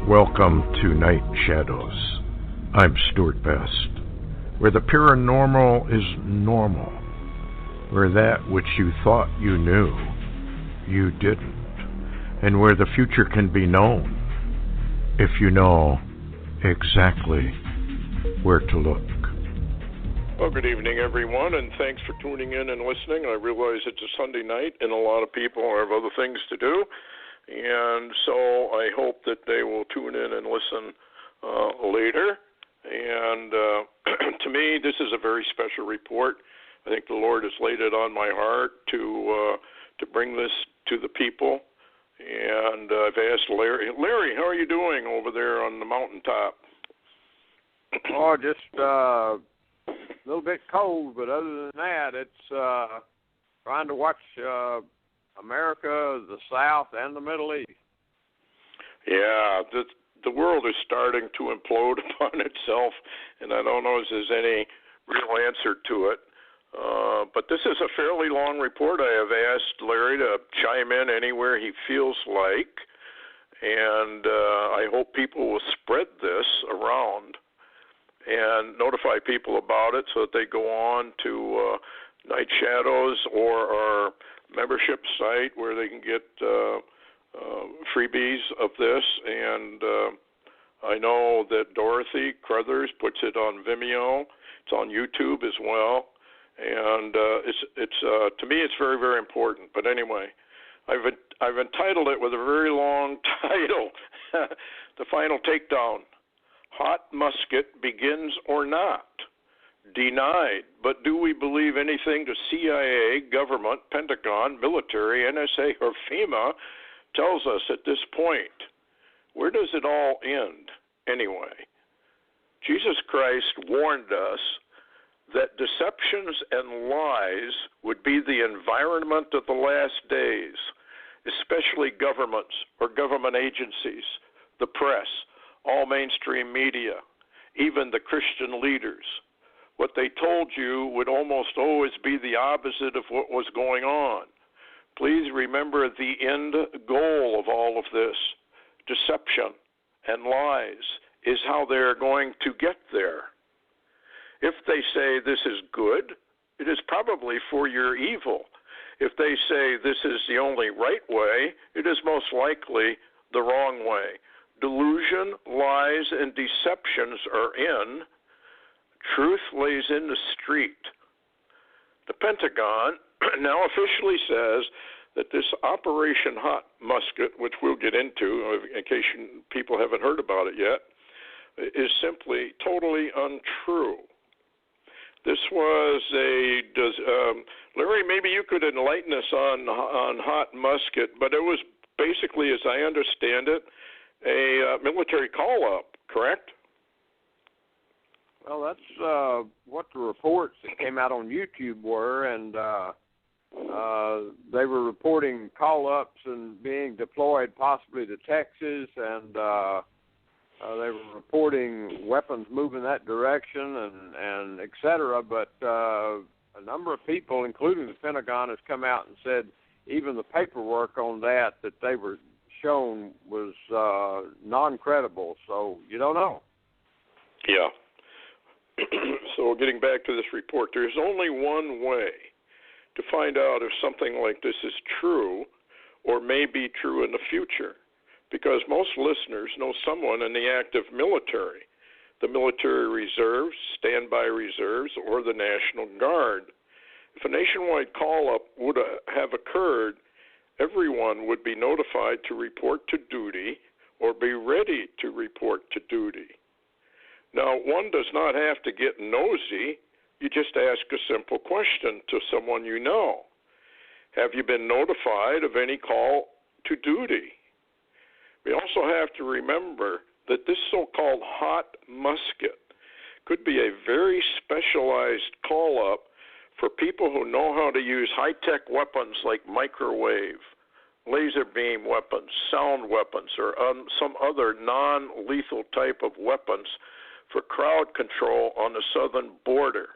Welcome to Night Shadows. I'm Stuart Best, where the paranormal is normal, where that which you thought you knew, you didn't, and where the future can be known if you know exactly where to look. Well, good evening, everyone, and thanks for tuning in and listening. I realize it's a Sunday night, and a lot of people have other things to do, and so I hope that they will tune in and listen later. And to me, this is a very special report. I think the Lord has laid it on my heart to bring this to the people. And I've asked Larry. Larry, how are you doing over there on the mountaintop? Oh, just a little bit cold, but other than that, it's trying to watch America, the South, and the Middle East. Yeah, the world is starting to implode upon itself, and I don't know if there's any real answer to it. But this is a fairly long report. I have asked Larry to chime in anywhere he feels like, and I hope people will spread this around and notify people about it so that they go on to Night Shadows or our membership site where they can get freebies of this. And I know that Dorothy Crothers puts it on Vimeo. It's on YouTube as well. And it's to me, it's very, very important. But anyway, I've entitled it with a very long title, The Final Takedown. Hot Musket Begins or Not? Denied. But do we believe anything the CIA, government, Pentagon, military, NSA, or FEMA tells us at this point? Where does it all end anyway? Jesus Christ warned us that deceptions and lies would be the environment of the last days, especially governments or government agencies, the press, all mainstream media, even the Christian leaders. What they told you would almost always be the opposite of what was going on. Please remember the end goal of all of this, deception and lies, is how they're going to get there. If they say this is good, it is probably for your evil. If they say this is the only right way, it is most likely the wrong way. Delusion, lies, and deceptions are in. Truth lays in the street. The Pentagon now officially says that this Operation Hot Musket, which we'll get into in case people haven't heard about it yet, is simply totally untrue. This was Larry, maybe you could enlighten us on Hot Musket, but it was basically, as I understand it, a military call-up, correct? Well, that's what the reports that came out on YouTube were, and they were reporting call-ups and being deployed possibly to Texas, and they were reporting weapons moving that direction and et cetera, but a number of people, including the Pentagon, has come out and said even the paperwork on that they were shown was non-credible, so you don't know. Yeah. So getting back to this report, there's only one way to find out if something like this is true or may be true in the future, because most listeners know someone in the active military, the military reserves, standby reserves, or the National Guard. If a nationwide call-up would have occurred, everyone would be notified to report to duty or be ready to report to duty. Now, one does not have to get nosy. You just ask a simple question to someone you know. Have you been notified of any call to duty? We also have to remember that this so-called hot musket could be a very specialized call-up for people who know how to use high-tech weapons like microwave, laser beam weapons, sound weapons, or some other non-lethal type of weapons for crowd control on the southern border.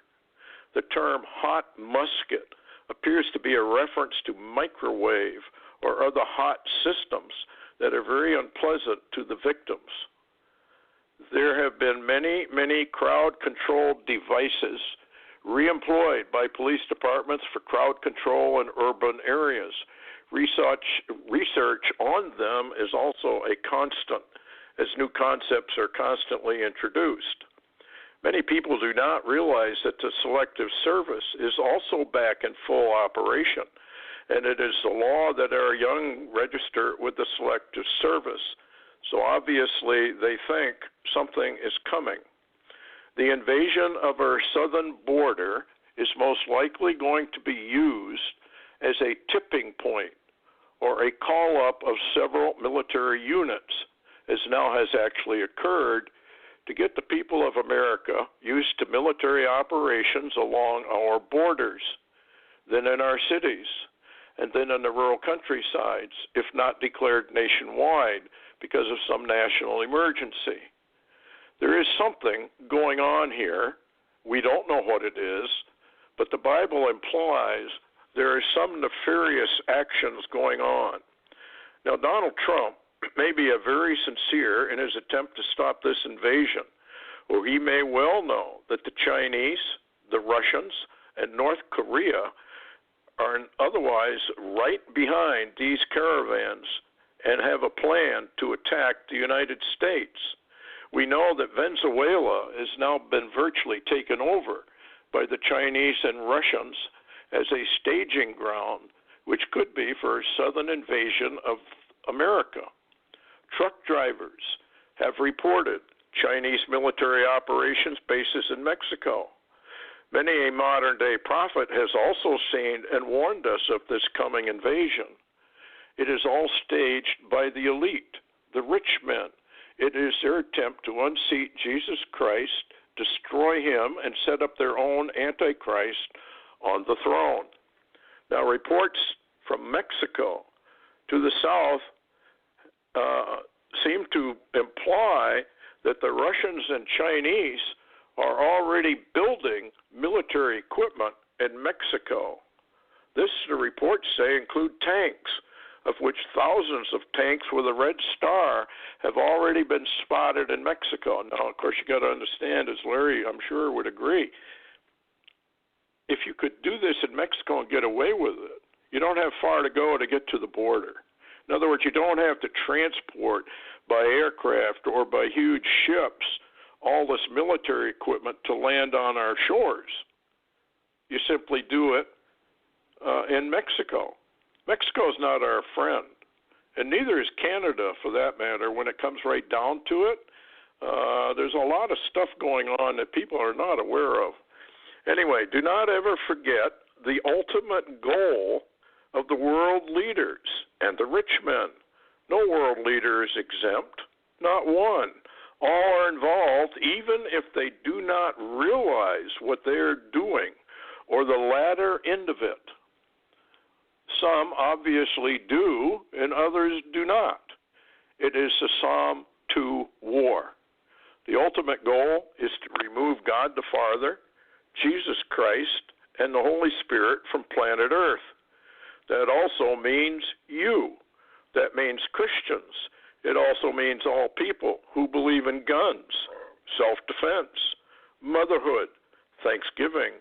The term hot musket appears to be a reference to microwave or other hot systems that are very unpleasant to the victims. There have been many, many crowd-controlled devices reemployed by police departments for crowd control in urban areas. Research on them is also a constant, as new concepts are constantly introduced. Many people do not realize that the Selective Service is also back in full operation, and it is the law that our young register with the Selective Service. So obviously they think something is coming. The invasion of our southern border is most likely going to be used as a tipping point or a call-up of several military units, as now has actually occurred, to get the people of America used to military operations along our borders, then in our cities, and then in the rural countrysides, if not declared nationwide because of some national emergency. There is something going on here. We don't know what it is, but the Bible implies there are some nefarious actions going on. Now, Donald Trump may be very sincere in his attempt to stop this invasion, or he may well know that the Chinese, the Russians, and North Korea are otherwise right behind these caravans and have a plan to attack the United States. We know that Venezuela has now been virtually taken over by the Chinese and Russians as a staging ground, which could be for a southern invasion of America. Truck drivers have reported Chinese military operations bases in Mexico. Many a modern-day prophet has also seen and warned us of this coming invasion. It is all staged by the elite, the rich men. It is their attempt to unseat Jesus Christ, destroy him, and set up their own Antichrist on the throne. Now, reports from Mexico to the south seem to imply that the Russians and Chinese are already building military equipment in Mexico. This, the reports say, include tanks, of which thousands of tanks with a red star have already been spotted in Mexico. Now, of course, you got to understand, as Larry, I'm sure, would agree, if you could do this in Mexico and get away with it, you don't have far to go to get to the border. In other words, you don't have to transport by aircraft or by huge ships all this military equipment to land on our shores. You simply do it in Mexico. Mexico is not our friend, and neither is Canada, for that matter. When it comes right down to it, there's a lot of stuff going on that people are not aware of. Anyway, do not ever forget the ultimate goal of the world leaders and the rich men. No world leader is exempt, not one. All are involved, even if they do not realize what they're doing or the latter end of it. Some obviously do, and others do not. It is the Psalm 2 war. The ultimate goal is to remove God the Father, Jesus Christ, and the Holy Spirit from planet Earth. That also means you. That means Christians. It also means all people who believe in guns, self-defense, motherhood, Thanksgiving,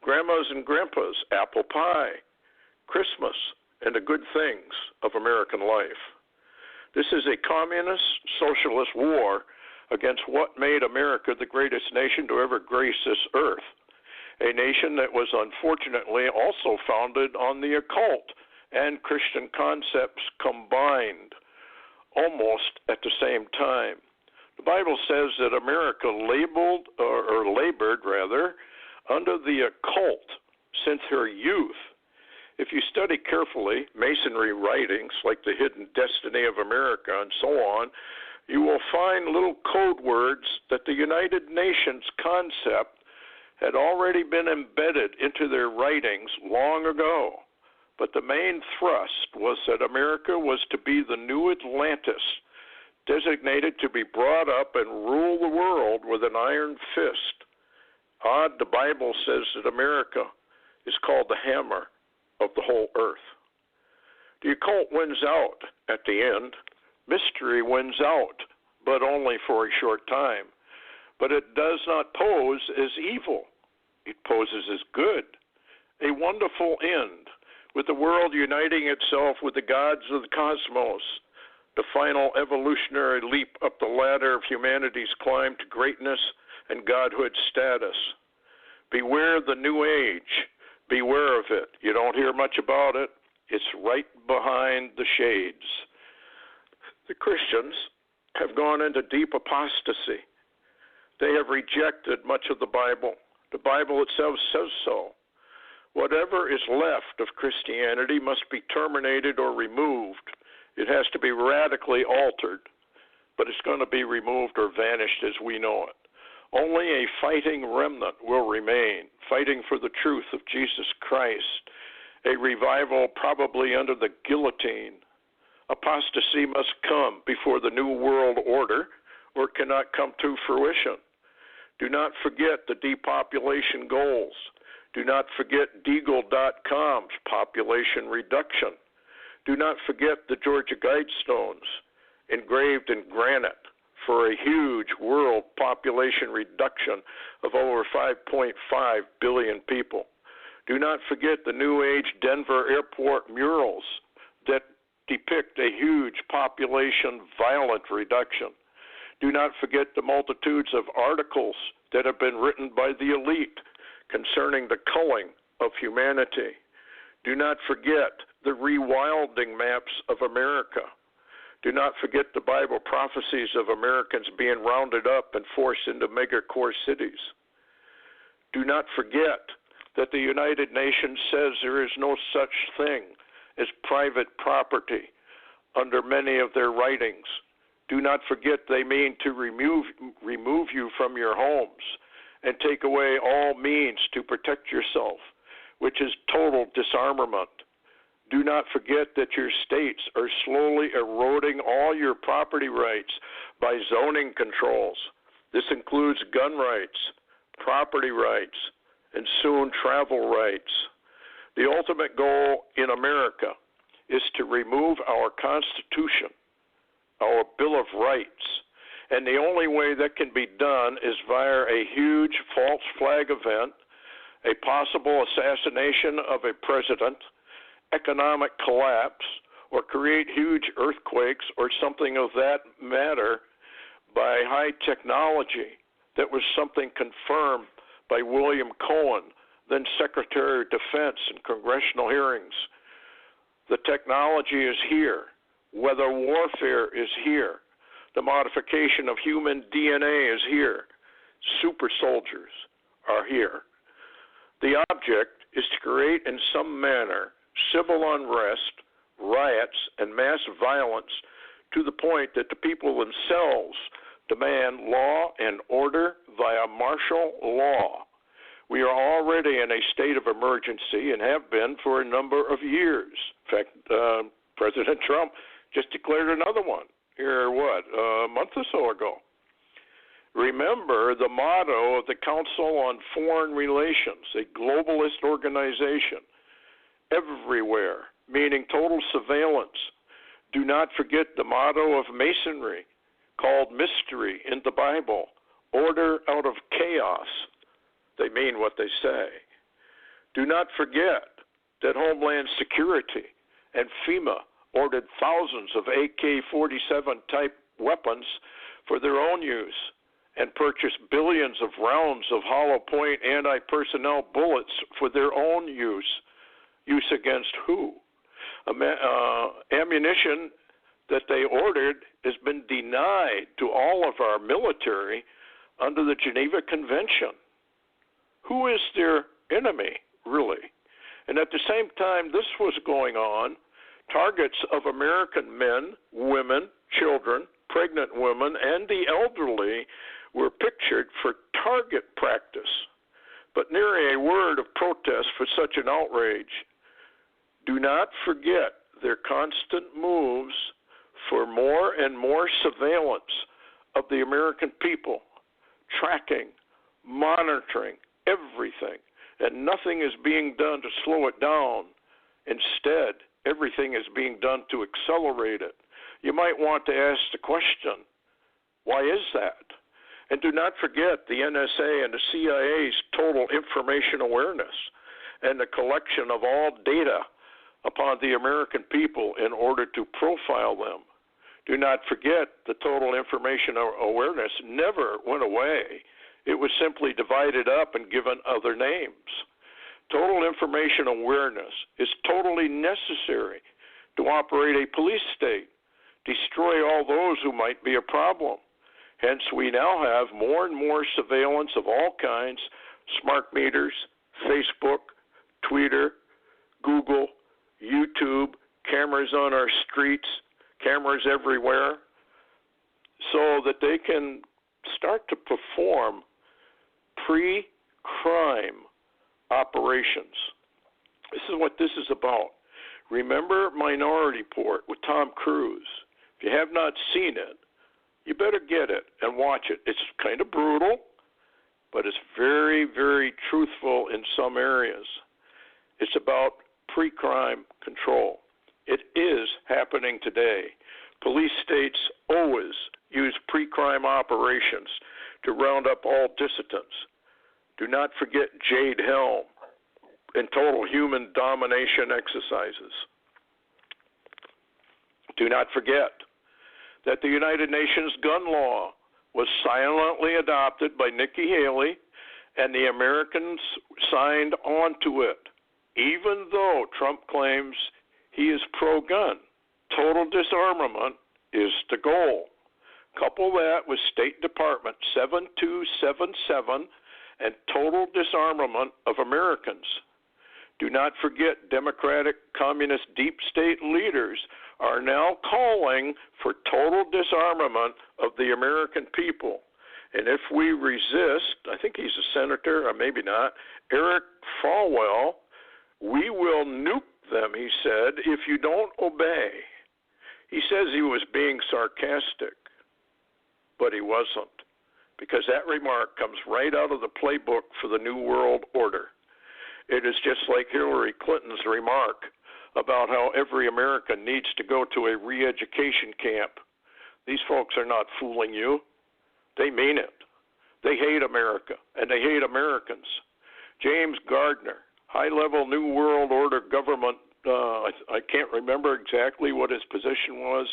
grandmas and grandpas, apple pie, Christmas, and the good things of American life. This is a communist, socialist war against what made America the greatest nation to ever grace this earth, a nation that was unfortunately also founded on the occult and Christian concepts combined almost at the same time. The Bible says that America labored under the occult since her youth. If you study carefully Masonry writings like The Hidden Destiny of America and so on, you will find little code words that the United Nations concept had already been embedded into their writings long ago. But the main thrust was that America was to be the new Atlantis, designated to be brought up and rule the world with an iron fist. Odd, the Bible says that America is called the hammer of the whole earth. The occult wins out at the end. Mystery wins out, but only for a short time. But it does not pose as evil. It poses as good, a wonderful end, with the world uniting itself with the gods of the cosmos, the final evolutionary leap up the ladder of humanity's climb to greatness and godhood status. Beware the new age. Beware of it. You don't hear much about it. It's right behind the shades. The Christians have gone into deep apostasy. They have rejected much of the Bible. The Bible itself says so. Whatever is left of Christianity must be terminated or removed. It has to be radically altered, but it's going to be removed or vanished as we know it. Only a fighting remnant will remain, fighting for the truth of Jesus Christ, a revival probably under the guillotine. Apostasy must come before the New World Order, or it cannot come to fruition. Do not forget the depopulation goals. Do not forget Deagle.com's population reduction. Do not forget the Georgia Guidestones, engraved in granite, for a huge world population reduction of over 5.5 billion people. Do not forget the New Age Denver airport murals that depict a huge population violent reduction. Do not forget the multitudes of articles that have been written by the elite concerning the culling of humanity. Do not forget the rewilding maps of America. Do not forget the Bible prophecies of Americans being rounded up and forced into megacore cities. Do not forget that the United Nations says there is no such thing as private property under many of their writings. Do not forget they mean to remove you from your homes and take away all means to protect yourself, which is total disarmament. Do not forget that your states are slowly eroding all your property rights by zoning controls. This includes gun rights, property rights, and soon travel rights. The ultimate goal in America is to remove our Constitution, our Bill of Rights, and the only way that can be done is via a huge false flag event, a possible assassination of a president, economic collapse, or create huge earthquakes or something of that matter by high technology. That was something confirmed by William Cohen, then Secretary of Defense, in congressional hearings. The technology is here. Weather warfare is here. The modification of human DNA is here. Super soldiers are here. The object is to create in some manner civil unrest, riots, and mass violence to the point that the people themselves demand law and order via martial law. We are already in a state of emergency and have been for a number of years. In fact, President Trump just declared another one here, a month or so ago. Remember the motto of the Council on Foreign Relations, a globalist organization, everywhere, meaning total surveillance. Do not forget the motto of Masonry, called mystery in the Bible, order out of chaos. They mean what they say. Do not forget that Homeland Security and FEMA ordered thousands of AK-47 type weapons for their own use and purchased billions of rounds of hollow point anti-personnel bullets for their own use. Use against who? Ammunition that they ordered has been denied to all of our military under the Geneva Convention. Who is their enemy, really? And at the same time this was going on, targets of American men, women, children, pregnant women, and the elderly were pictured for target practice, but nary a word of protest for such an outrage. Do not forget their constant moves for more and more surveillance of the American people, tracking, monitoring everything, and nothing is being done to slow it down. Instead, everything is being done to accelerate it. you might want to ask the question, why is that? And do not forget the NSA and the CIA's total information awareness and the collection of all data upon the American people in order to profile them. Do not forget the total information awareness never went away. It was simply divided up and given other names. Total information awareness is totally necessary to operate a police state, destroy all those who might be a problem. Hence, we now have more and more surveillance of all kinds, smart meters, Facebook, Twitter, Google, YouTube, cameras on our streets, cameras everywhere, so that they can start to perform pre-crime operations. This is what this is about. Remember Minority Report with Tom Cruise. If you have not seen it, you better get it and watch it. It's kind of brutal, but it's very, very truthful in some areas. It's about pre-crime control. It is happening today. Police states always use pre-crime operations to round up all dissidents. Do not forget Jade Helm and total human domination exercises. Do not forget that the United Nations gun law was silently adopted by Nikki Haley, and the Americans signed on to it, even though Trump claims he is pro-gun. Total disarmament is the goal. Couple that with State Department 7277 and total disarmament of Americans. Do not forget Democratic Communist deep state leaders are now calling for total disarmament of the American people. And if we resist, I think he's a senator, or maybe not, Eric Falwell, we will nuke them, he said, if you don't obey. He says he was being sarcastic, but he wasn't, because that remark comes right out of the playbook for the New World Order. It is just like Hillary Clinton's remark about how every American needs to go to a re-education camp. These folks are not fooling you. They mean it. They hate America, and they hate Americans. James Gardner, high-level New World Order government, I can't remember exactly what his position was,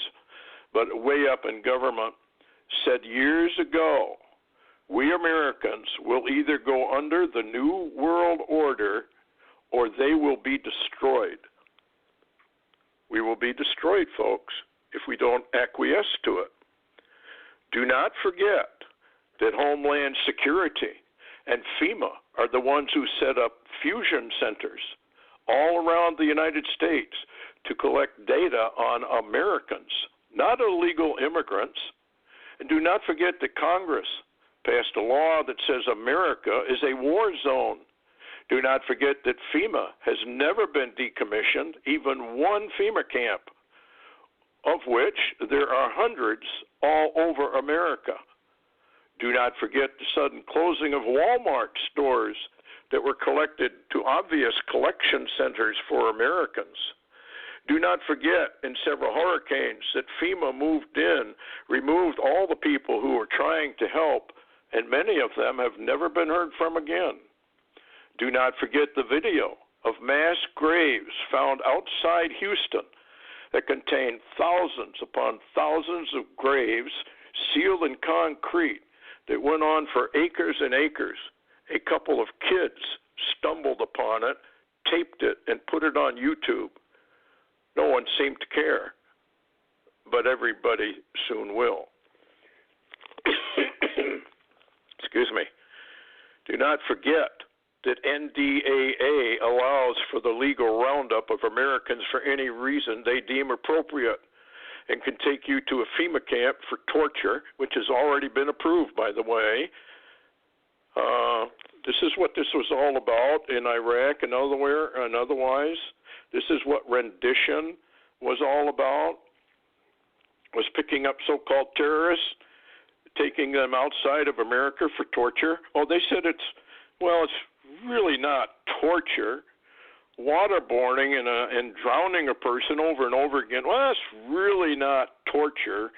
but way up in government, said years ago, we Americans will either go under the New World Order or they will be destroyed. We will be destroyed, folks, if we don't acquiesce to it. Do not forget that Homeland Security and FEMA are the ones who set up fusion centers all around the United States to collect data on Americans, not illegal immigrants. And do not forget that Congress passed a law that says America is a war zone. Do not forget that FEMA has never been decommissioned, even one FEMA camp, of which there are hundreds all over America. Do not forget the sudden closing of Walmart stores that were collected to obvious collection centers for Americans. Do not forget, in several hurricanes, that FEMA moved in, removed all the people who were trying to help, and many of them have never been heard from again. Do not forget the video of mass graves found outside Houston that contained thousands upon thousands of graves sealed in concrete that went on for acres and acres. A couple of kids stumbled upon it, taped it, and put it on YouTube. No one seemed to care, but everybody soon will. Excuse me. Do not forget that NDAA allows for the legal roundup of Americans for any reason they deem appropriate and can take you to a FEMA camp for torture, which has already been approved, by the way. This is what this was all about in Iraq and otherwise. This is what rendition was all about, was picking up so-called terrorists, taking them outside of America for torture. Oh, they said it's really not torture. waterboarding and drowning a person over and over again, well, that's really not torture.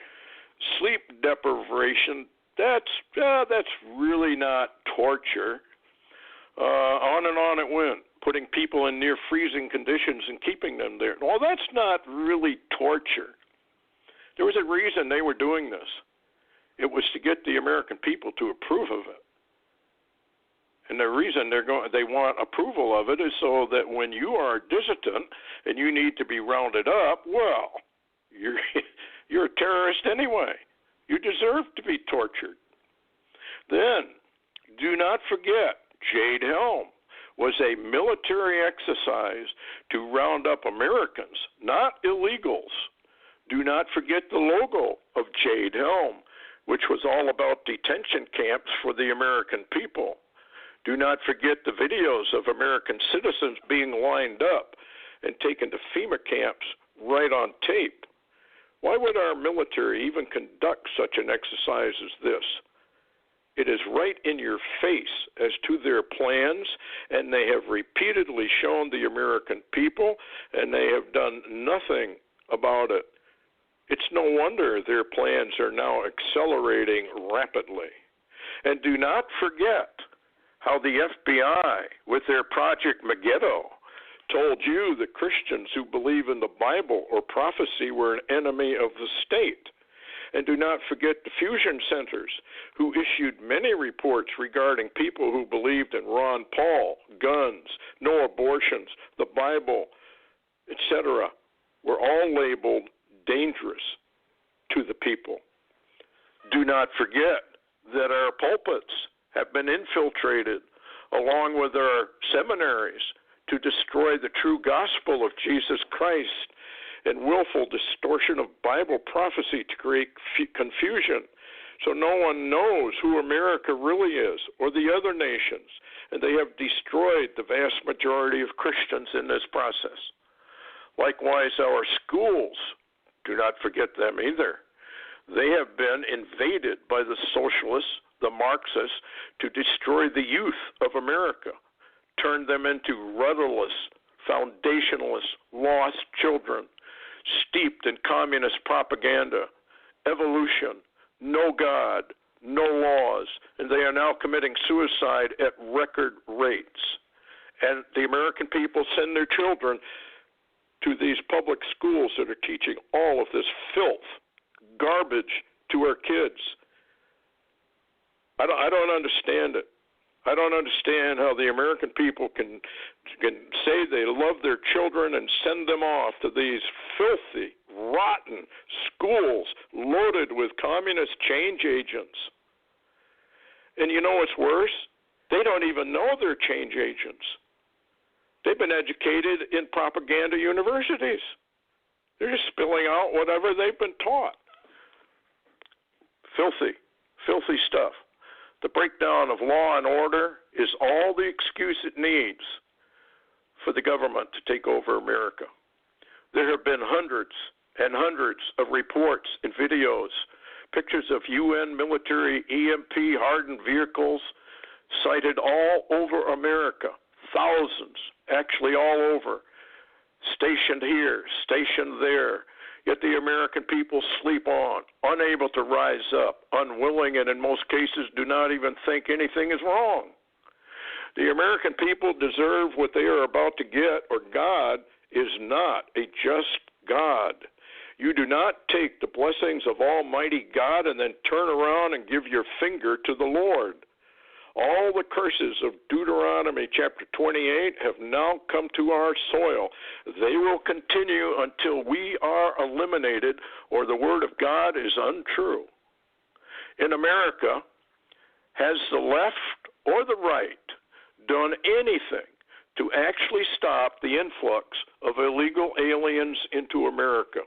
Sleep deprivation, that's really not torture. On and on it went, putting people in near freezing conditions and keeping them there. Well, that's not really torture. There was a reason they were doing this. It was to get the American people to approve of it. And the reason they want approval of it is so that when you are a dissident and you need to be rounded up, well, you're a terrorist anyway. You deserve to be tortured. Then, do not forget, Jade Helm was a military exercise to round up Americans, not illegals. Do not forget the logo of Jade Helm, which was all about detention camps for the American people. Do not forget the videos of American citizens being lined up and taken to FEMA camps right on tape. Why would our military even conduct such an exercise as this? It is right in your face as to their plans, and they have repeatedly shown the American people, and they have done nothing about it. It's no wonder their plans are now accelerating rapidly. And do not forget how the FBI, with their Project Megiddo, told you that Christians who believe in the Bible or prophecy were an enemy of the state. And do not forget the fusion centers, who issued many reports regarding people who believed in Ron Paul, guns, no abortions, the Bible, etc., were all labeled dangerous to the people. Do not forget that our pulpits have been infiltrated, along with our seminaries, to destroy the true gospel of Jesus Christ and willful distortion of Bible prophecy to create confusion, so no one knows who America really is or the other nations, and they have destroyed the vast majority of Christians in this process. Likewise, our schools, do not forget them either. They have been invaded by the socialists, the Marxists, to destroy the youth of America, turn them into rudderless, foundationless, lost children, steeped in communist propaganda, evolution, no God, no laws, and they are now committing suicide at record rates. And the American people send their children to these public schools that are teaching all of this filth, garbage to our kids. I don't understand it. I don't understand how the American people can say they love their children and send them off to these filthy, rotten schools loaded with communist change agents. And you know what's worse? They don't even know they're change agents. They've been educated in propaganda universities. They're just spilling out whatever they've been taught. Filthy stuff. The breakdown of law and order is all the excuse it needs for the government to take over America. There have been hundreds and hundreds of reports and videos, pictures of UN military EMP hardened vehicles sighted all over America, thousands, actually all over, stationed here, stationed there. Yet the American people sleep on, unable to rise up, unwilling, and in most cases do not even think anything is wrong. The American people deserve what they are about to get, or God is not a just God. You do not take the blessings of Almighty God and then turn around and give your finger to the Lord. All the curses of Deuteronomy chapter 28 have now come to our soil. They will continue until we are eliminated or the word of God is untrue. In America, has the left or the right done anything to actually stop the influx of illegal aliens into America?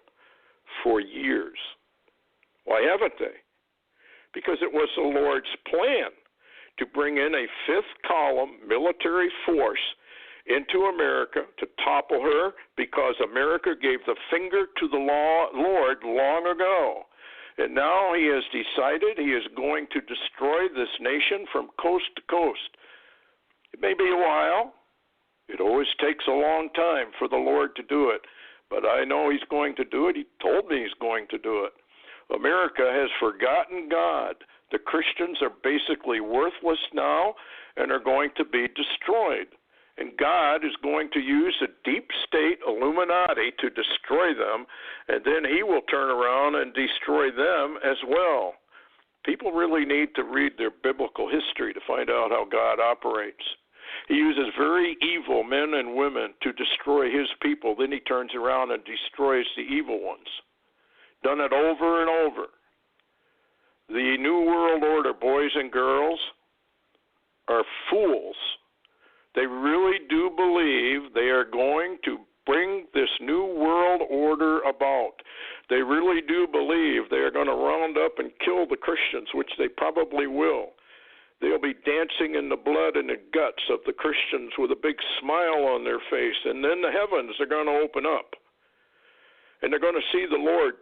For years. Why haven't they? Because it was the Lord's plan to bring in a fifth column military force into America to topple her because America gave the finger to the Lord long ago. And now he has decided he is going to destroy this nation from coast to coast. It may be a while. It always takes a long time for the Lord to do it, but I know He's going to do it. He told me He's going to do it. America has forgotten God. The Christians are basically worthless now and are going to be destroyed. And God is going to use a deep state Illuminati to destroy them, and then He will turn around and destroy them as well. People really need to read their biblical history to find out how God operates. He uses very evil men and women to destroy His people. Then He turns around and destroys the evil ones. Done it over and over. The New World Order boys and girls are fools. They really do believe they are going to bring this New World Order about. They really do believe they are going to round up and kill the Christians, which they probably will. They'll be dancing in the blood and the guts of the Christians with a big smile on their face, and then the heavens are going to open up. And they're going to see the Lord,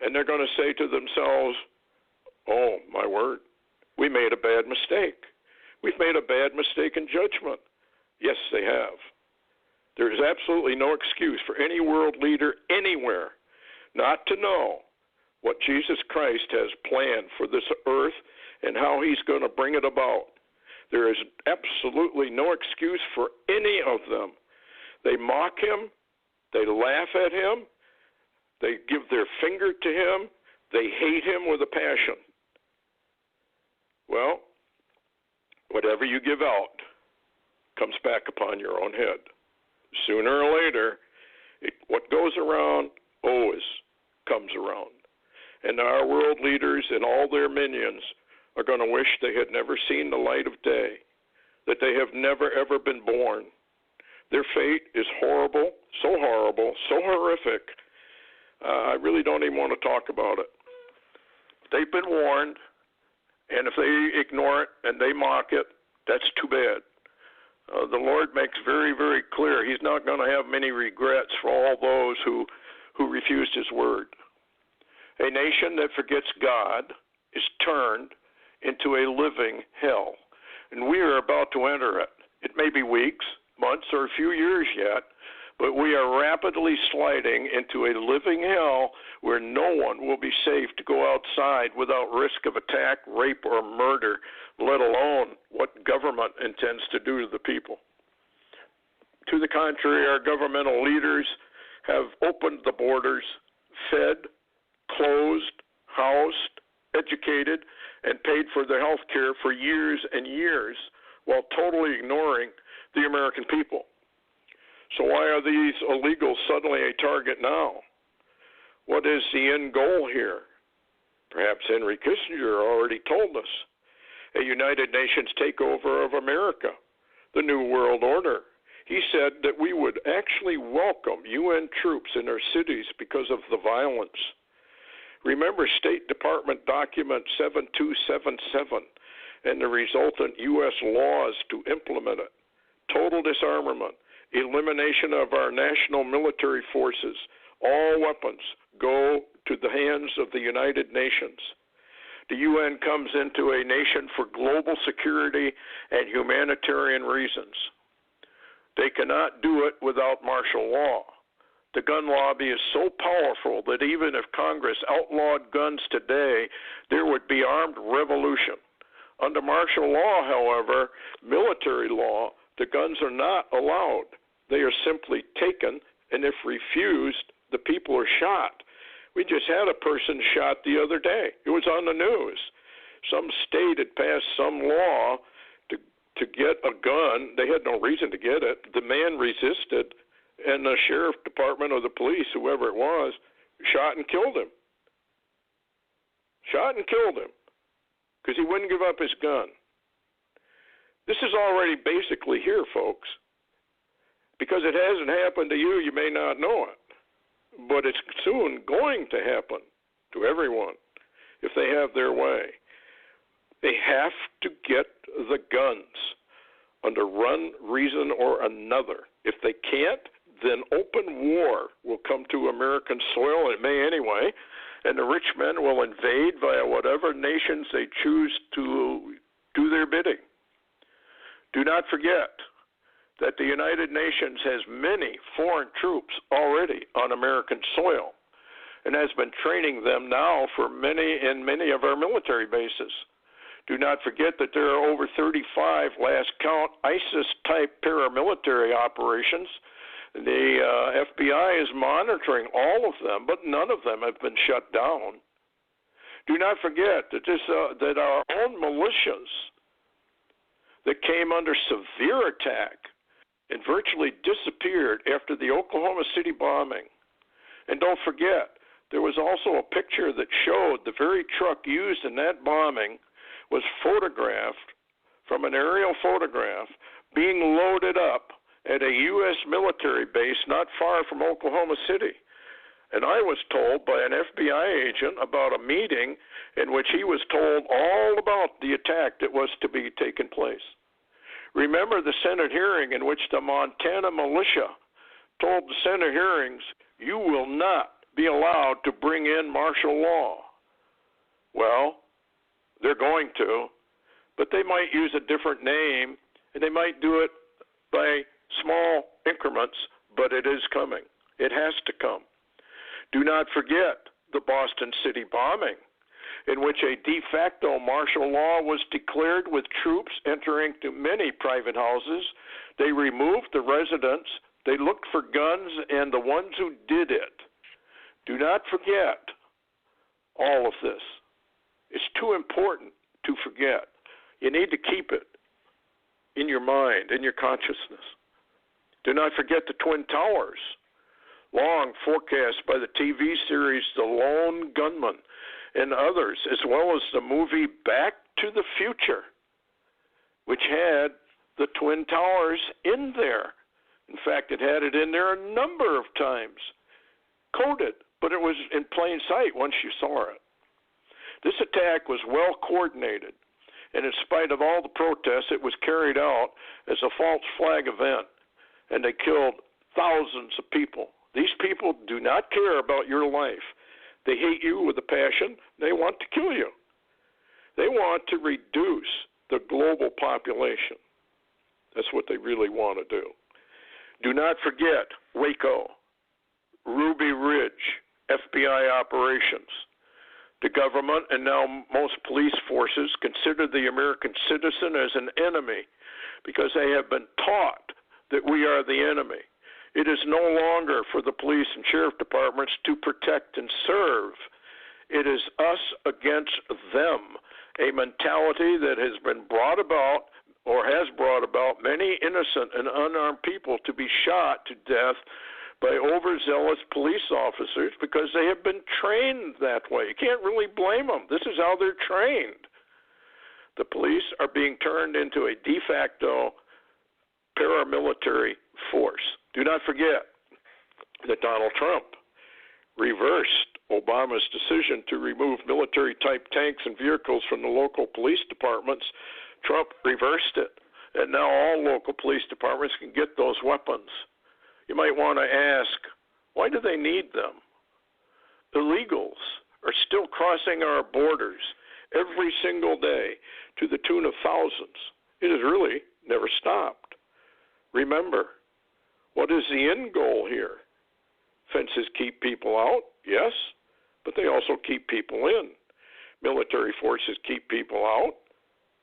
and they're going to say to themselves, oh, my word, we made a bad mistake. We've made a bad mistake in judgment. Yes, they have. There is absolutely no excuse for any world leader anywhere not to know what Jesus Christ has planned for this earth and how He's going to bring it about. There is absolutely no excuse for any of them. They mock Him. They laugh at Him. They give their finger to Him. They hate Him with a passion. Well, whatever you give out comes back upon your own head. Sooner or later, what goes around always comes around. And our world leaders and all their minions are going to wish they had never seen the light of day, that they have never, ever been born. Their fate is horrible, so horrific, I really don't even want to talk about it. They've been warned, and if they ignore it and they mock it, that's too bad. The Lord makes very, very clear He's not going to have many regrets for all those who refused His word. A nation that forgets God is turned into a living hell, and we are about to enter it. It may be weeks, months, or a few years yet, but we are rapidly sliding into a living hell where no one will be safe to go outside without risk of attack, rape, or murder, let alone what government intends to do to the people. To the contrary, our governmental leaders have opened the borders, fed, closed, housed, educated, and paid for their health care for years and years while totally ignoring the American people. So why are these illegals suddenly a target now? What is the end goal here? Perhaps Henry Kissinger already told us. A United Nations takeover of America, the New World Order. He said that we would actually welcome UN troops in our cities because of the violence. Remember State Department Document 7277 and the resultant U.S. laws to implement it. Total disarmament, elimination of our national military forces. All weapons go to the hands of the United Nations. The UN comes into a nation for global security and humanitarian reasons. They cannot do it without martial law. The gun lobby is so powerful that even if Congress outlawed guns today, there would be armed revolution. Under martial law, however, military law, the guns are not allowed. They are simply taken, and if refused, the people are shot. We just had a person shot the other day. It was on the news. Some state had passed some law to get a gun. They had no reason to get it. The man resisted, and the sheriff department or the police, whoever it was, shot and killed him. Shot and killed him because he wouldn't give up his gun. This is already basically here, folks. Because it hasn't happened to you, you may not know it. But it's soon going to happen to everyone if they have their way. They have to get the guns under one reason or another. If they can't, then open war will come to American soil, it may anyway, and the rich men will invade via whatever nations they choose to do their bidding. Do not forget that the United Nations has many foreign troops already on American soil and has been training them now for many of our military bases. Do not forget that there are over 35, last count, ISIS-type paramilitary operations. The FBI is monitoring all of them, but none of them have been shut down. Do not forget that our own militias that came under severe attack and virtually disappeared after the Oklahoma City bombing. And don't forget, there was also a picture that showed the very truck used in that bombing was photographed from an aerial photograph being loaded up at a U.S. military base not far from Oklahoma City. And I was told by an FBI agent about a meeting in which he was told all about the attack that was to be taking place. Remember the Senate hearing in which the Montana militia told the Senate hearings, you will not be allowed to bring in martial law. Well, they're going to, but they might use a different name, and they might do it by small increments, but it is coming. It has to come. Do not forget the Boston City bombing, in which a de facto martial law was declared with troops entering to many private houses. They removed the residents. They looked for guns and the ones who did it. Do not forget all of this. It's too important to forget. You need to keep it in your mind, in your consciousness. Do not forget the Twin Towers, long forecast by the TV series The Lone Gunman and others, as well as the movie Back to the Future, which had the Twin Towers in there. In fact, it had it in there a number of times, coded, but it was in plain sight once you saw it. This attack was well coordinated, and in spite of all the protests, it was carried out as a false flag event, and they killed thousands of people. These people do not care about your life. They hate you with a passion. They want to kill you. They want to reduce the global population. That's what they really want to do. Do not forget Waco, Ruby Ridge, FBI operations. The government and now most police forces consider the American citizen as an enemy because they have been taught that we are the enemy. It is no longer for the police and sheriff departments to protect and serve. It is us against them, a mentality that has been brought about or has brought about many innocent and unarmed people to be shot to death by overzealous police officers because they have been trained that way. You can't really blame them. This is how they're trained. The police are being turned into a de facto paramilitary force. Do not forget that Donald Trump reversed Obama's decision to remove military-type tanks and vehicles from the local police departments. Trump reversed it, and now all local police departments can get those weapons. You might want to ask, why do they need them? Illegals are still crossing our borders every single day to the tune of thousands. It has really never stopped. Remember, what is the end goal here? Fences keep people out, yes, but they also keep people in. Military forces keep people out,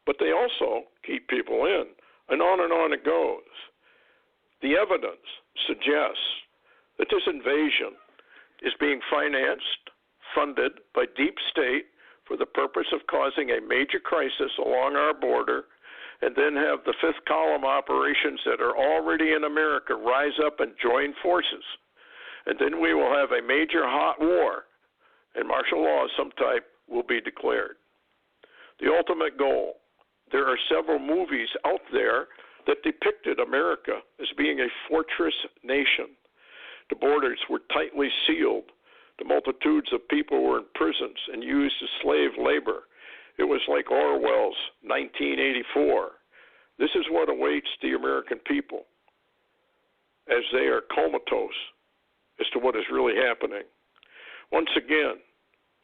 but they also keep people in. And on it goes. The evidence suggests that this invasion is being financed, funded by deep state for the purpose of causing a major crisis along our border, and then have the fifth column operations that are already in America rise up and join forces. And then we will have a major hot war, and martial law of some type will be declared. The ultimate goal, there are several movies out there that depicted America as being a fortress nation. The borders were tightly sealed. The multitudes of people were in prisons and used as slave labor. It was like Orwell's 1984. This is what awaits the American people as they are comatose as to what is really happening. Once again,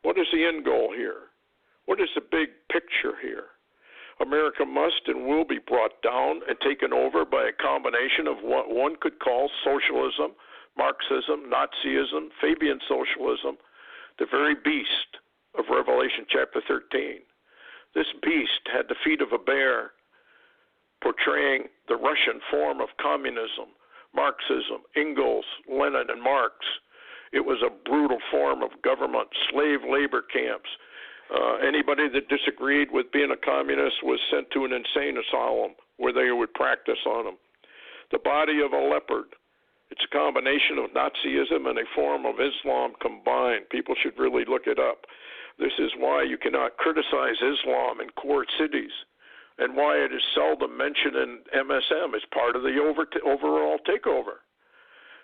what is the end goal here? What is the big picture here? America must and will be brought down and taken over by a combination of what one could call socialism, Marxism, Nazism, Fabian socialism, the very beast of Revelation chapter 13. This beast had the feet of a bear, portraying the Russian form of communism, Marxism, Engels, Lenin, and Marx. It was a brutal form of government, slave labor camps. Anybody that disagreed with being a communist was sent to an insane asylum where they would practice on them. The body of a leopard. It's a combination of Nazism and a form of Islam combined. People should really look it up. This is why you cannot criticize Islam in core cities, and why it is seldom mentioned in MSM as part of the overall takeover.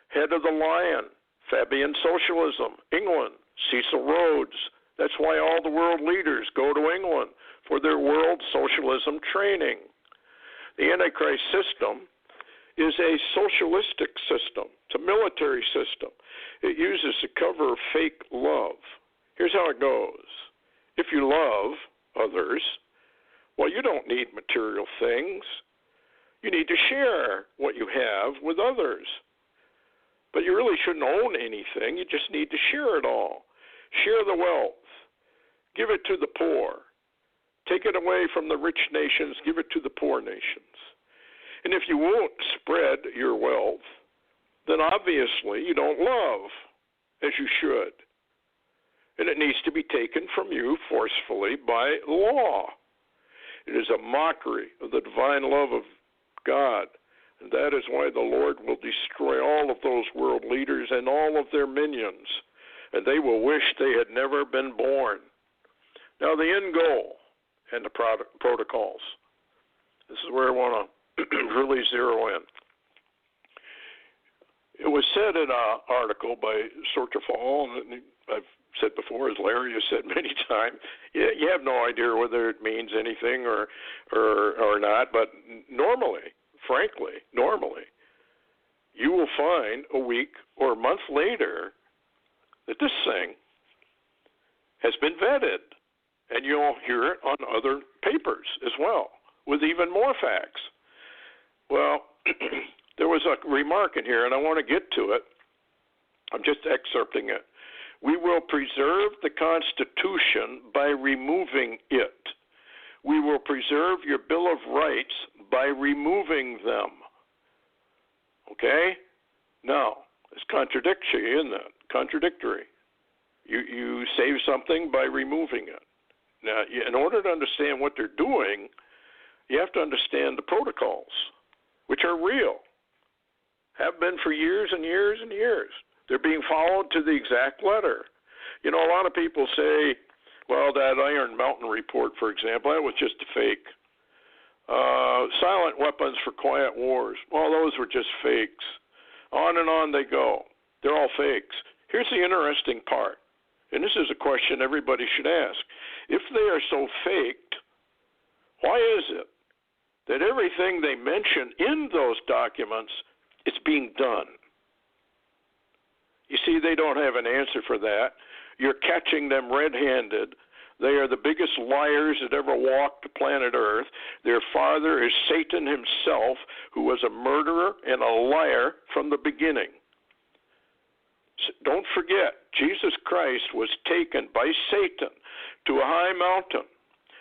Head of the lion, Fabian socialism, England, Cecil Rhodes. That's why all the world leaders go to England for their world socialism training. The Antichrist system is a socialistic system. It's a military system. It uses the cover of fake love. Here's how it goes. If you love others, well, you don't need material things. You need to share what you have with others. But you really shouldn't own anything. You just need to share it all. Share the wealth. Give it to the poor. Take it away from the rich nations. Give it to the poor nations. And if you won't spread your wealth, then obviously you don't love as you should. And it needs to be taken from you forcefully by law. It is a mockery of the divine love of God. And that is why the Lord will destroy all of those world leaders and all of their minions. And they will wish they had never been born. Now, the end goal and the protocols. This is where I want to really zero in. It was said in an article by Sorterfall, and I've said before, as Larry has said many times, you have no idea whether it means anything or not, but normally, frankly, you will find a week or a month later that this thing has been vetted, and you'll hear it on other papers as well, with even more facts. Well, there was a remark in here, and I want to get to it. I'm just excerpting it. We will preserve the Constitution by removing it. We will preserve your Bill of Rights by removing them. Okay? Now, it's contradictory, isn't it? Contradictory. You save something by removing it. Now, in order to understand what they're doing, you have to understand the protocols, which are real, have been for years and years and years. They're being followed to the exact letter. You know, a lot of people say, well, that Iron Mountain report, for example, that was just a fake. Silent weapons for quiet wars, well, those were just fakes. On and on they go. They're all fakes. Here's the interesting part, and this is a question everybody should ask. If they are so faked, why is it that everything they mention in those documents is being done? You see, they don't have an answer for that. You're catching them red-handed. They are the biggest liars that ever walked the planet Earth. Their father is Satan himself, who was a murderer and a liar from the beginning. Don't forget, Jesus Christ was taken by Satan to a high mountain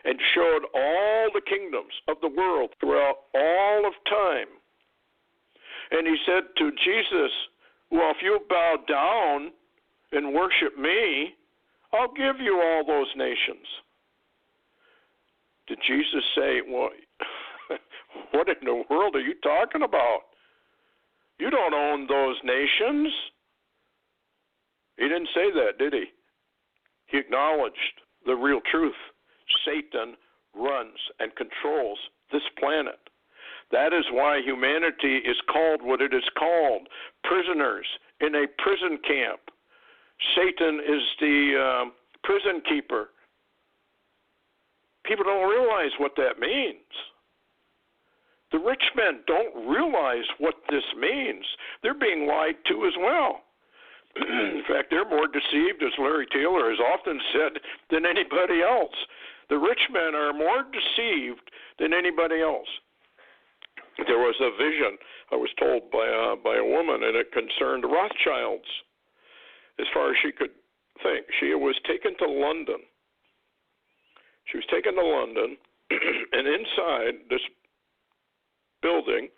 and showed all the kingdoms of the world throughout all of time. And he said to Jesus, well, if you bow down and worship me, I'll give you all those nations. Did Jesus say, well, what in the world are you talking about? You don't own those nations. He didn't say that, did he? He acknowledged the real truth. Satan runs and controls this planet. That is why humanity is called what it is called, prisoners in a prison camp. Satan is the prison keeper. People don't realize what that means. The rich men don't realize what this means. They're being lied to as well. In fact, they're more deceived, as Larry Taylor has often said, than anybody else. The rich men are more deceived than anybody else. There was a vision, I was told by a woman, and it concerned Rothschilds. As far as she could think, she was taken to London. She was taken to London, and inside this building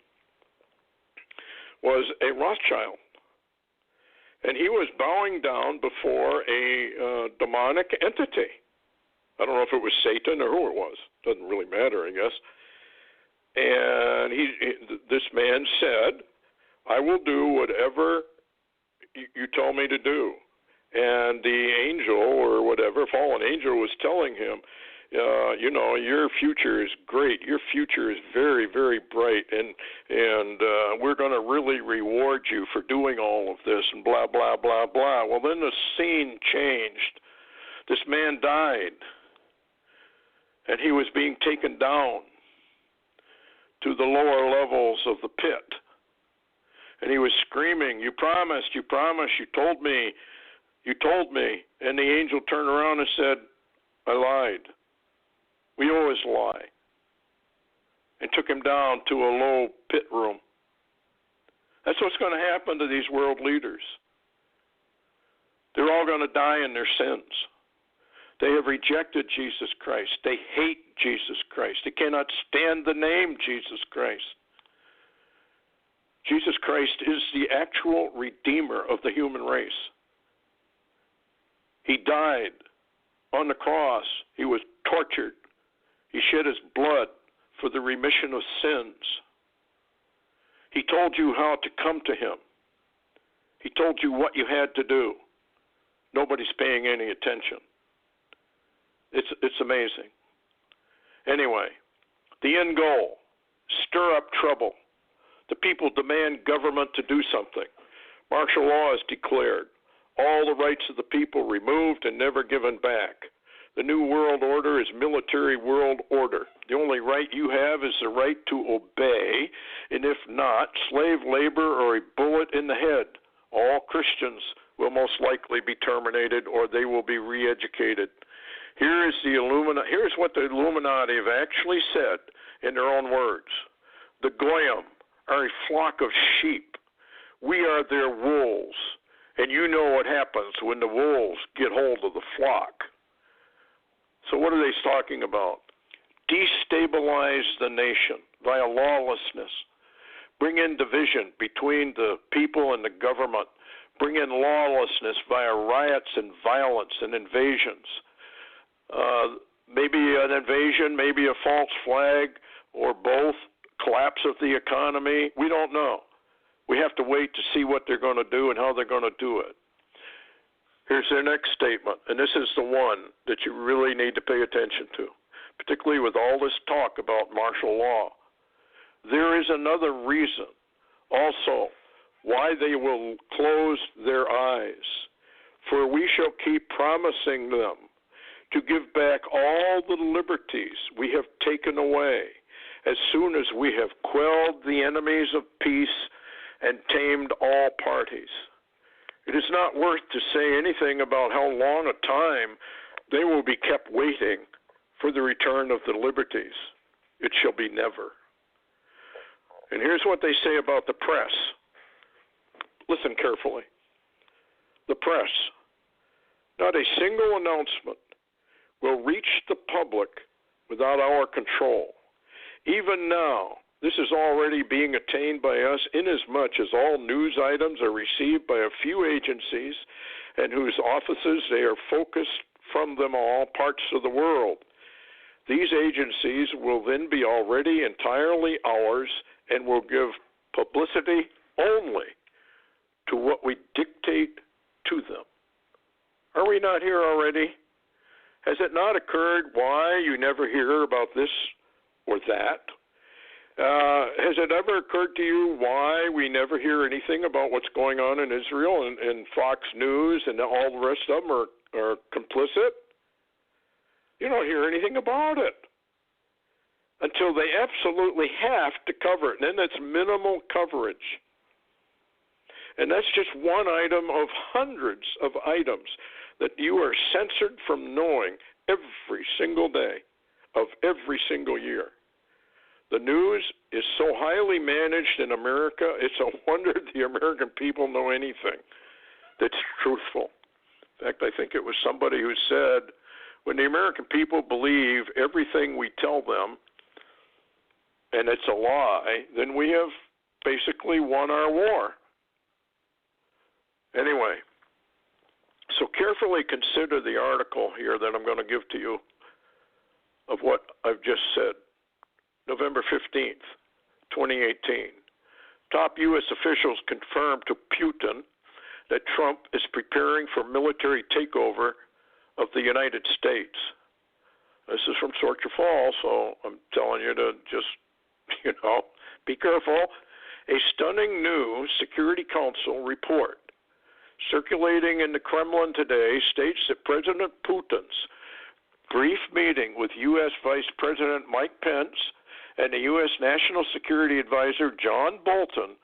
was a Rothschild. And he was bowing down before a demonic entity. I don't know if it was Satan or who it was. Doesn't really matter, I guess. And this man said, I will do whatever you tell me to do. And the angel or whatever, fallen angel, was telling him, your future is great. Your future is very, very bright, and we're going to really reward you for doing all of this, and blah, blah, blah, blah. Well, then the scene changed. This man died, and he was being taken down to the lower levels of the pit. And he was screaming, you promised, you told me. And the angel turned around and said, I lied. We always lie. And took him down to a low pit room. That's what's going to happen to these world leaders. They're all going to die in their sins. They have rejected Jesus Christ. They hate Jesus Christ. They cannot stand the name Jesus Christ. Jesus Christ is the actual Redeemer of the human race. He died on the cross. He was tortured. He shed his blood for the remission of sins. He told you how to come to him. He told you what you had to do. Nobody's paying any attention. It's amazing. Anyway, the end goal, stir up trouble. The people demand government to do something. Martial law is declared. All the rights of the people removed and never given back. The new world order is military world order. The only right you have is the right to obey, and if not, slave labor or a bullet in the head. All Christians will most likely be terminated, or they will be re-educated. Here's what the Illuminati have actually said in their own words. The Goyim are a flock of sheep. We are their wolves. And you know what happens when the wolves get hold of the flock. So what are they talking about? Destabilize the nation via lawlessness. Bring in division between the people and the government. Bring in lawlessness via riots and violence and invasions. Maybe an invasion, maybe a false flag, or both. Collapse of the economy. We don't know. We have to wait to see what they're going to do and how they're going to do it. Here's their next statement, and this is the one that you really need to pay attention to, particularly with all this talk about martial law. There is another reason also why they will close their eyes, for we shall keep promising them to give back all the liberties we have taken away as soon as we have quelled the enemies of peace and tamed all parties. It is not worth to say anything about how long a time they will be kept waiting for the return of the liberties. It shall be never. And here's what they say about the press. Listen carefully. The press. Not a single announcement will reach the public without our control. Even now, this is already being attained by us inasmuch as all news items are received by a few agencies and whose offices they are focused from them all parts of the world. These agencies will then be already entirely ours and will give publicity only to what we dictate to them. Are we not here already? Has it not occurred why you never hear about this or that? Has it ever occurred to you why we never hear anything about what's going on in Israel and Fox News and all the rest of them are complicit? You don't hear anything about it until they absolutely have to cover it. And then that's minimal coverage. And that's just one item of hundreds of items that you are censored from knowing every single day of every single year. The news is so highly managed in America, it's a wonder the American people know anything that's truthful. In fact, I think it was somebody who said, when the American people believe everything we tell them and it's a lie, then we have basically won our war. Anyway, so carefully consider the article here that I'm going to give to you of what I've just said. November 15th, 2018. Top U.S. officials confirmed to Putin that Trump is preparing for military takeover of the United States. This is from Sorcher Fall, so I'm telling you to just, be careful. A stunning new Security Council report circulating in the Kremlin today states that President Putin's brief meeting with U.S. Vice President Mike Pence and the U.S. National Security Advisor John Bolton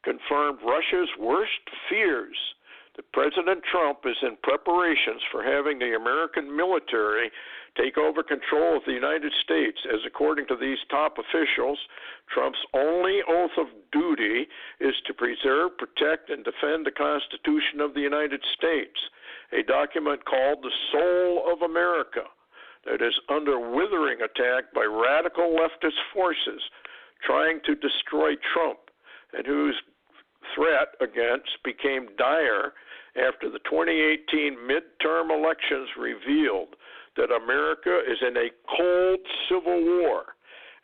confirmed Russia's worst fears that President Trump is in preparations for having the American military take over control of the United States, as according to these top officials, Trump's only oath of duty is to preserve, protect, and defend the Constitution of the United States, a document called the Soul of America that is under withering attack by radical leftist forces trying to destroy Trump, and whose threat against became dire after the 2018 midterm elections revealed that America is in a cold civil war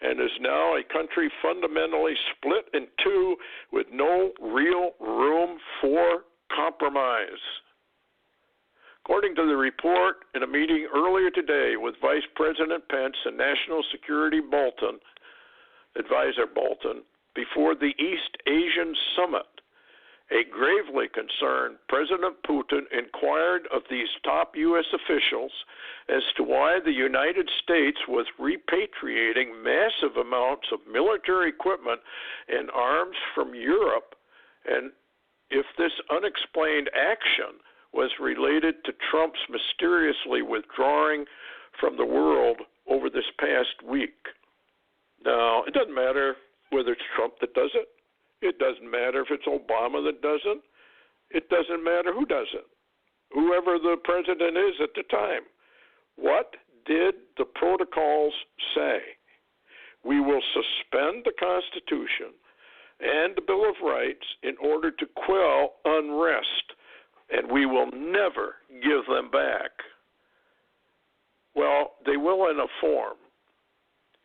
and is now a country fundamentally split in two with no real room for compromise. According to the report, in a meeting earlier today with Vice President Pence and National Security Advisor Bolton, before the East Asian Summit, a gravely concerned President Putin inquired of these top U.S. officials as to why the United States was repatriating massive amounts of military equipment and arms from Europe, and if this unexplained action was related to Trump's mysteriously withdrawing from the world over this past week. Now, it doesn't matter whether it's Trump that does it. It doesn't matter if it's Obama that does it. It doesn't matter who does it. Whoever the president is at the time. What did the protocols say? We will suspend the Constitution and the Bill of Rights in order to quell unrest, and we will never give them back. Well, they will in a form.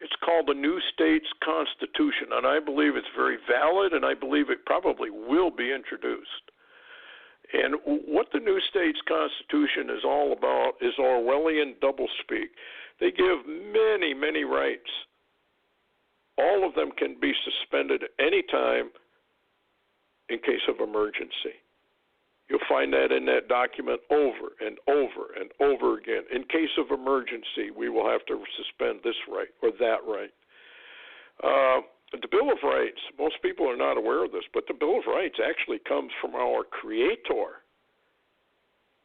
It's called the New States Constitution, and I believe it's very valid, and I believe it probably will be introduced. And what the New States Constitution is all about is Orwellian doublespeak. They give many, many rights. All of them can be suspended at any time in case of emergency. You'll find that in that document over and over and over again. In case of emergency, we will have to suspend this right or that right. The Bill of Rights, most people are not aware of this, but the Bill of Rights actually comes from our Creator.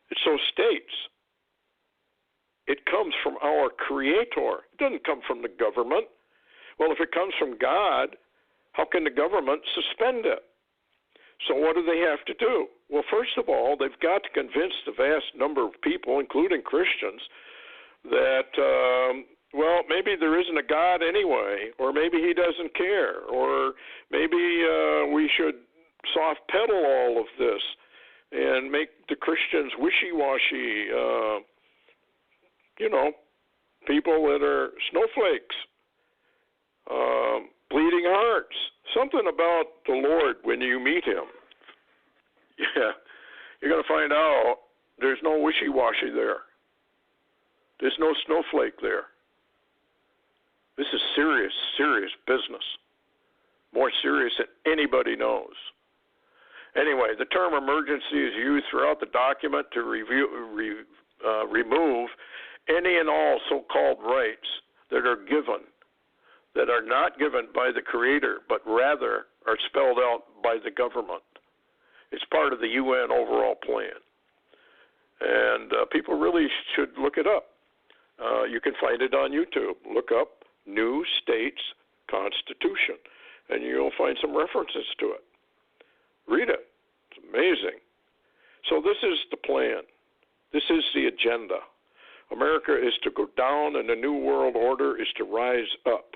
It so states. It comes from our Creator. It doesn't come from the government. Well, if it comes from God, how can the government suspend it? So what do they have to do? Well, first of all, they've got to convince the vast number of people, including Christians, that, maybe there isn't a God anyway, or maybe he doesn't care, or maybe we should soft pedal all of this and make the Christians wishy-washy, people that are snowflakes, bleeding hearts. Something about the Lord when you meet him. Yeah, you're going to find out there's no wishy-washy there. There's no snowflake there. This is serious, serious business. More serious than anybody knows. Anyway, the term emergency is used throughout the document to remove any and all so-called rights that are not given by the Creator, but rather are spelled out by the government. It's part of the UN overall plan. And people really should look it up. You can find it on YouTube. Look up New States Constitution, and you'll find some references to it. Read it. It's amazing. So this is the plan. This is the agenda. America is to go down, and the New World Order is to rise up.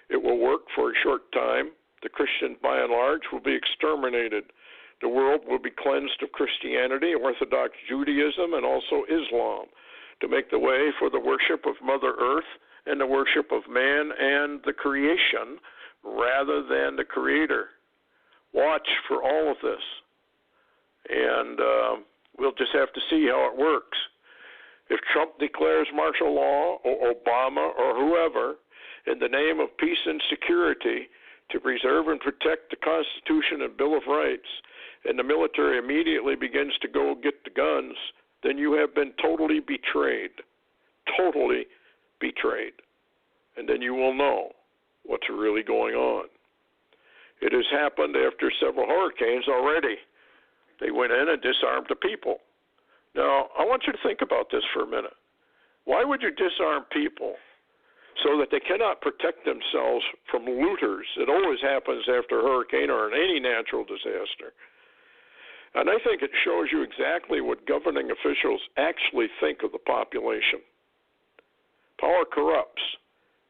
It will work for a short time. The Christians, by and large, will be exterminated. The world will be cleansed of Christianity, Orthodox Judaism, and also Islam, to make the way for the worship of Mother Earth and the worship of man and the creation rather than the Creator. Watch for all of this. And we'll just have to see how it works. If Trump declares martial law, or Obama, or whoever, in the name of peace and security to preserve and protect the Constitution and Bill of Rights, and the military immediately begins to go get the guns, then you have been totally betrayed. Totally betrayed. And then you will know what's really going on. It has happened after several hurricanes already. They went in and disarmed the people. Now, I want you to think about this for a minute. Why would you disarm people so that they cannot protect themselves from looters? It always happens after a hurricane or in any natural disaster. And I think it shows you exactly what governing officials actually think of the population. Power corrupts.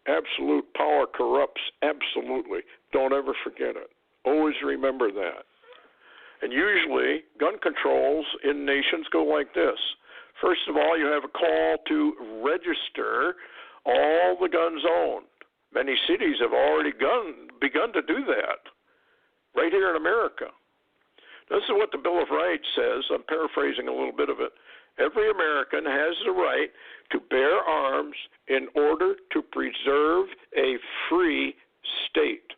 Absolute power corrupts absolutely. Don't ever forget it. Always remember that. And usually, gun controls in nations go like this. First of all, you have a call to register all the guns owned. Many cities have already begun to do that, right here in America. This is what the Bill of Rights says. I'm paraphrasing a little bit of it. Every American has the right to bear arms in order to preserve a free state.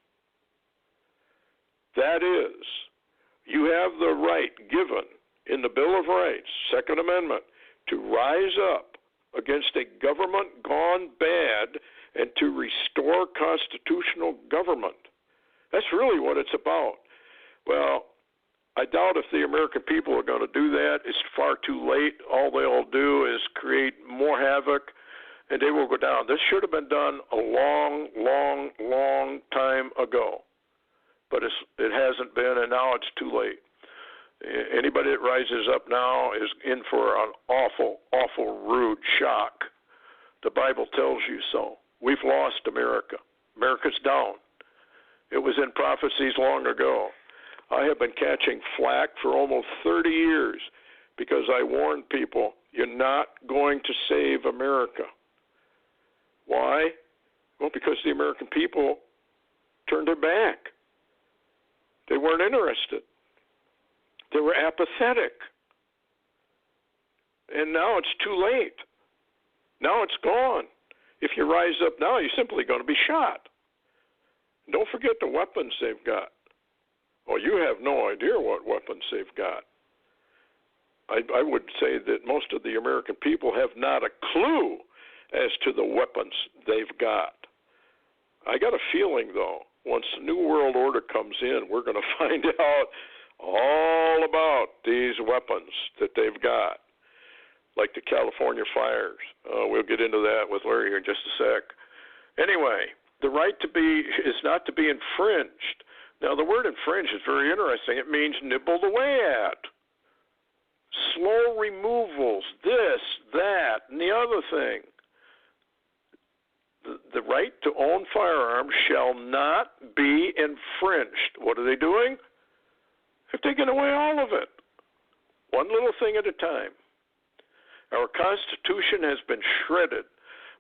That is, you have the right given in the Bill of Rights, Second Amendment, to rise up against a government gone bad and to restore constitutional government. That's really what it's about. Well, I doubt if the American people are going to do that. It's far too late. All they'll do is create more havoc, and they will go down. This should have been done a long, long, long time ago. But it hasn't been, and now it's too late. Anybody that rises up now is in for an awful, awful rude shock. The Bible tells you so. We've lost America. America's down. It was in prophecies long ago. I have been catching flack for almost 30 years because I warned people, you're not going to save America. Why? Well, because the American people turned their back. They weren't interested. They were apathetic. And now it's too late. Now it's gone. If you rise up now, you're simply going to be shot. Don't forget the weapons they've got. Well, you have no idea what weapons they've got. I would say that most of the American people have not a clue as to the weapons they've got. I got a feeling, though, once the New World Order comes in, we're going to find out all about these weapons that they've got, like the California fires. We'll get into that with Larry here in just a sec. Anyway, the right to be is not to be infringed. Now, the word infringe is very interesting. It means nibbled away at. Slow removals, this, that, and the other thing. The right to own firearms shall not be infringed. What are they doing? They're taking away all of it. One little thing at a time. Our Constitution has been shredded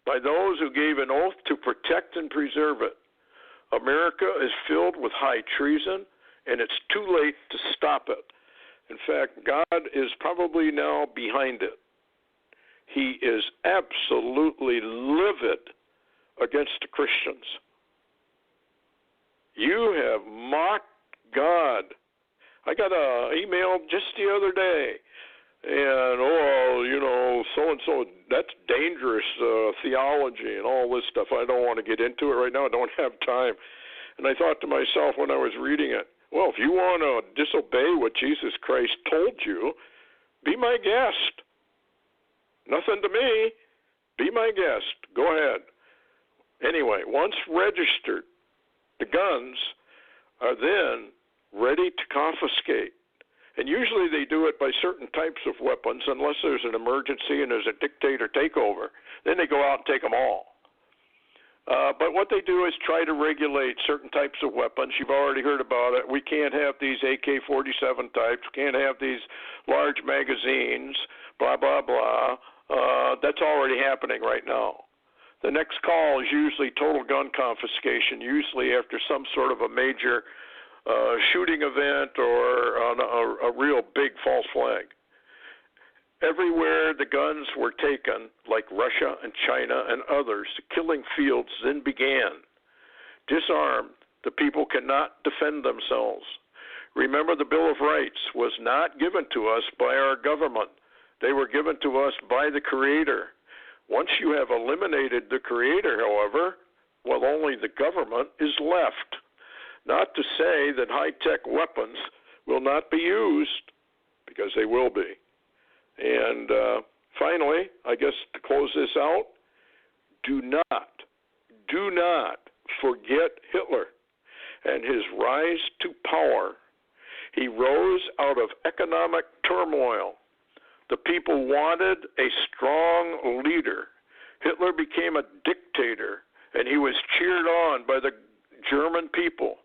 by those who gave an oath to protect and preserve it. America is filled with high treason, and it's too late to stop it. In fact, God is probably now behind it. He is absolutely livid against the Christians. You have mocked God. I got an email just the other day, and, so-and-so, that's dangerous theology and all this stuff. I don't want to get into it right now. I don't have time. And I thought to myself when I was reading it, well, if you want to disobey what Jesus Christ told you, be my guest. Nothing to me. Be my guest. Go ahead. Anyway, once registered, the guns are then ready to confiscate. And usually they do it by certain types of weapons, unless there's an emergency and there's a dictator takeover. Then they go out and take them all. But what they do is try to regulate certain types of weapons. You've already heard about it. We can't have these AK-47 types. We can't have these large magazines, blah, blah, blah. That's already happening right now. The next call is usually total gun confiscation, usually after some sort of a major shooting event or a real big false flag. Everywhere the guns were taken, like Russia and China and others, the killing fields then began. Disarmed, the people cannot defend themselves. Remember, the Bill of Rights was not given to us by our government. They were given to us by the Creator. Once you have eliminated the Creator, however, well, only the government is left. Not to say that high-tech weapons will not be used, because they will be. And finally, I guess to close this out, do not forget Hitler and his rise to power. He rose out of economic turmoil. The people wanted a strong leader. Hitler became a dictator, and he was cheered on by the German people.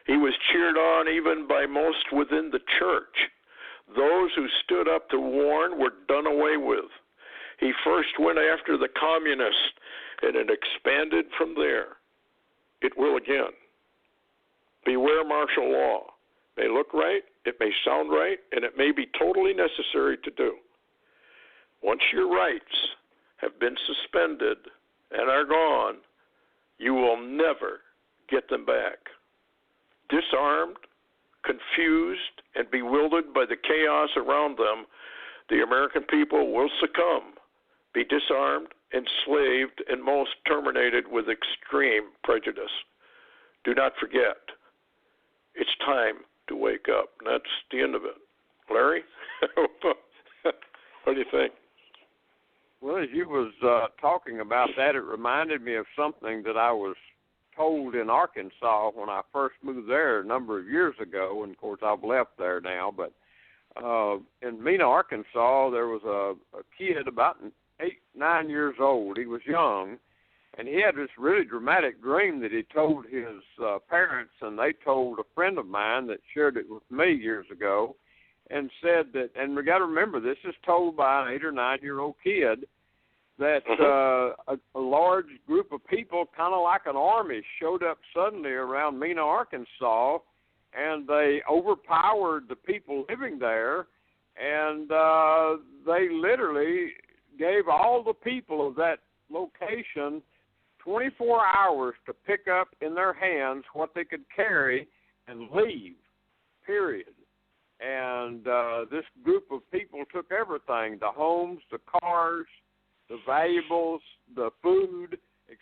He was cheered on even by most within the church. Those who stood up to warn were done away with. He first went after the communists, and it expanded from there. It will again. Beware martial law. It may look right, it may sound right, and it may be totally necessary to do. Once your rights have been suspended and are gone, you will never get them back. Disarmed, confused, and bewildered by the chaos around them, the American people will succumb, be disarmed, enslaved, and most terminated with extreme prejudice. Do not forget, it's time to wake up. And that's the end of it. Larry, what do you think? Well, as you was talking about that, it reminded me of something that I was told in Arkansas when I first moved there a number of years ago, and of course I've left there now, but in Mena, Arkansas, there was a kid about 8-9 years old. He was young, and he had this really dramatic dream that he told his parents, and they told a friend of mine that shared it with me years ago, and said that, and we got to remember, this is told by an 8 or 9 year old kid, that a large group of people, kind of like an army, showed up suddenly around Mena, Arkansas, and they overpowered the people living there, and they literally gave all the people of that location 24 hours to pick up in their hands what they could carry and leave, period. And this group of people took everything, the homes, the cars, the valuables, the food, et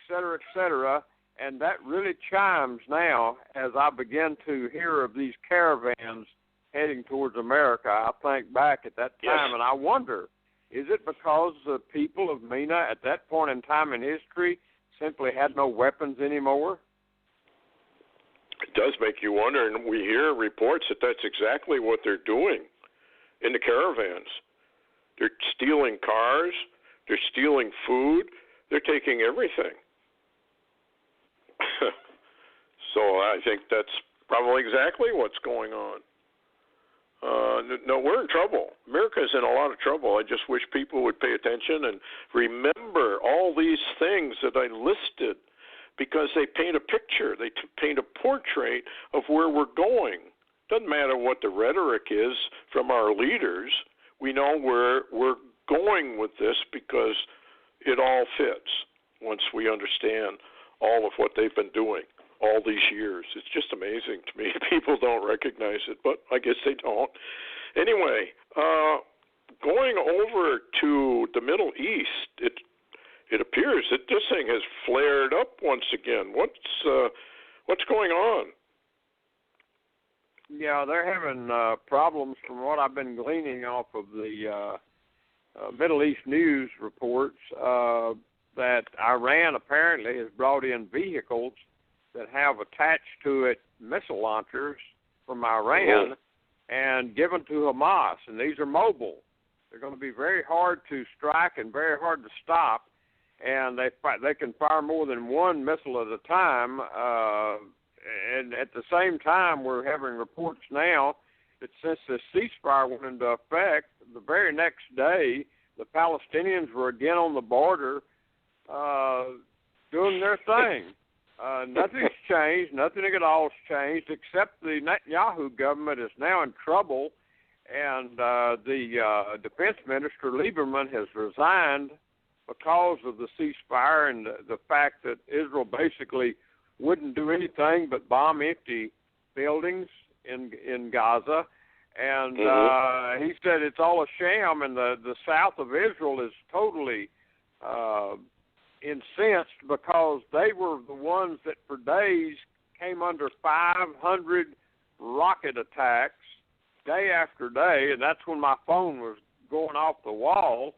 cetera, and that really chimes now as I begin to hear of these caravans heading towards America. I think back at that time, and I wonder, is it because the people of Mena at that point in time in history simply had no weapons anymore? It does make you wonder, and we hear reports that that's exactly what they're doing in the caravans. They're stealing cars. They're stealing food. They're taking everything. So I think that's probably exactly what's going on. No, we're in trouble. America's in a lot of trouble. I just wish people would pay attention and remember all these things that I listed, because they paint a picture. They paint a portrait of where we're going. Doesn't matter what the rhetoric is from our leaders. We know where we're going with this because it all fits once we understand all of what they've been doing all these years. It's just amazing to me. People don't recognize it, but I guess they don't. Anyway, going over to the Middle East, it appears that this thing has flared up once again. What's going on? Yeah, they're having problems from what I've been gleaning off of the Middle East news reports. that Iran apparently has brought in vehicles that have attached to it missile launchers from Iran and given to Hamas, and these are mobile. They're going to be very hard to strike and very hard to stop, and they can fire more than one missile at a time. And at the same time, we're having reports now that since the ceasefire went into effect, the very next day, the Palestinians were again on the border doing their thing. Nothing's changed. Nothing at all has changed, except the Netanyahu government is now in trouble, and the defense minister, Lieberman, has resigned because of the ceasefire and the fact that Israel basically wouldn't do anything but bomb empty buildings in Gaza. And he said it's all a sham, and the south of Israel is totally incensed because they were the ones that for days came under 500 rocket attacks day after day, and that's when my phone was going off the wall.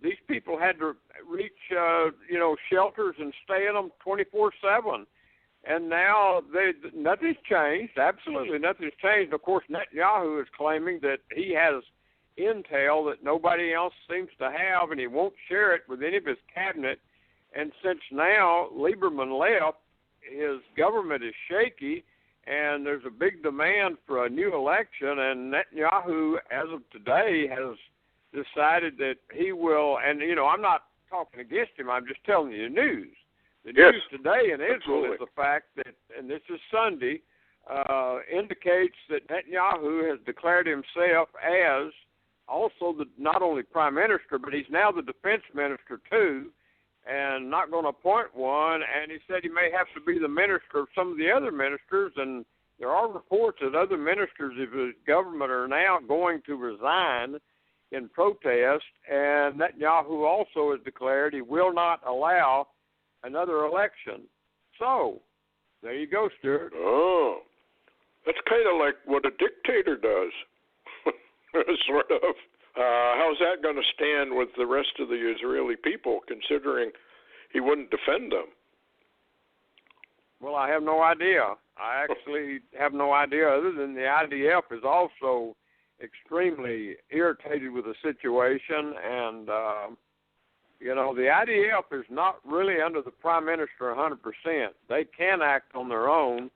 These people had to reach, shelters and stay in them 24/7. And now nothing's changed. Absolutely nothing's changed. Of course, Netanyahu is claiming that he has intel that nobody else seems to have, and he won't share it with any of his cabinet. And since now Lieberman left, his government is shaky, and there's a big demand for a new election. And Netanyahu, as of today, has decided that he will, and, I'm not talking against him, I'm just telling you the news. The news today in Israel is the fact that, and this is Sunday, indicates that Netanyahu has declared himself as also not only prime minister, but he's now the defense minister too, and not going to appoint one. And he said he may have to be the minister of some of the other ministers, and there are reports that other ministers of his government are now going to resign in protest, and Netanyahu also has declared he will not allow another election. So, there you go, Stuart. Oh, that's kind of like what a dictator does, sort of. How's that going to stand with the rest of the Israeli people, considering he wouldn't defend them? Well, I have no idea. I actually have no idea, other than the IDF is also extremely irritated with the situation, and the IDF is not really under the Prime Minister 100%. They can act on their own,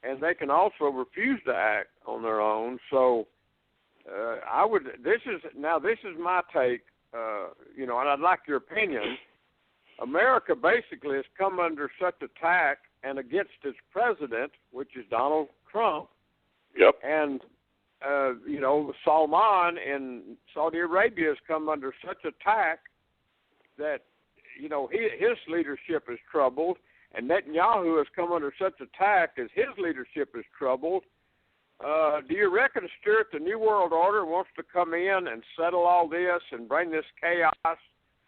and they can also refuse to act on their own. So this is my take, and I'd like your opinion. America basically has come under such attack and against its president, which is Donald Trump. Yep. And Salman in Saudi Arabia has come under such attack that, his leadership is troubled, and Netanyahu has come under such attack as his leadership is troubled. Do you reckon, Stuart, the New World Order wants to come in and settle all this and bring this chaos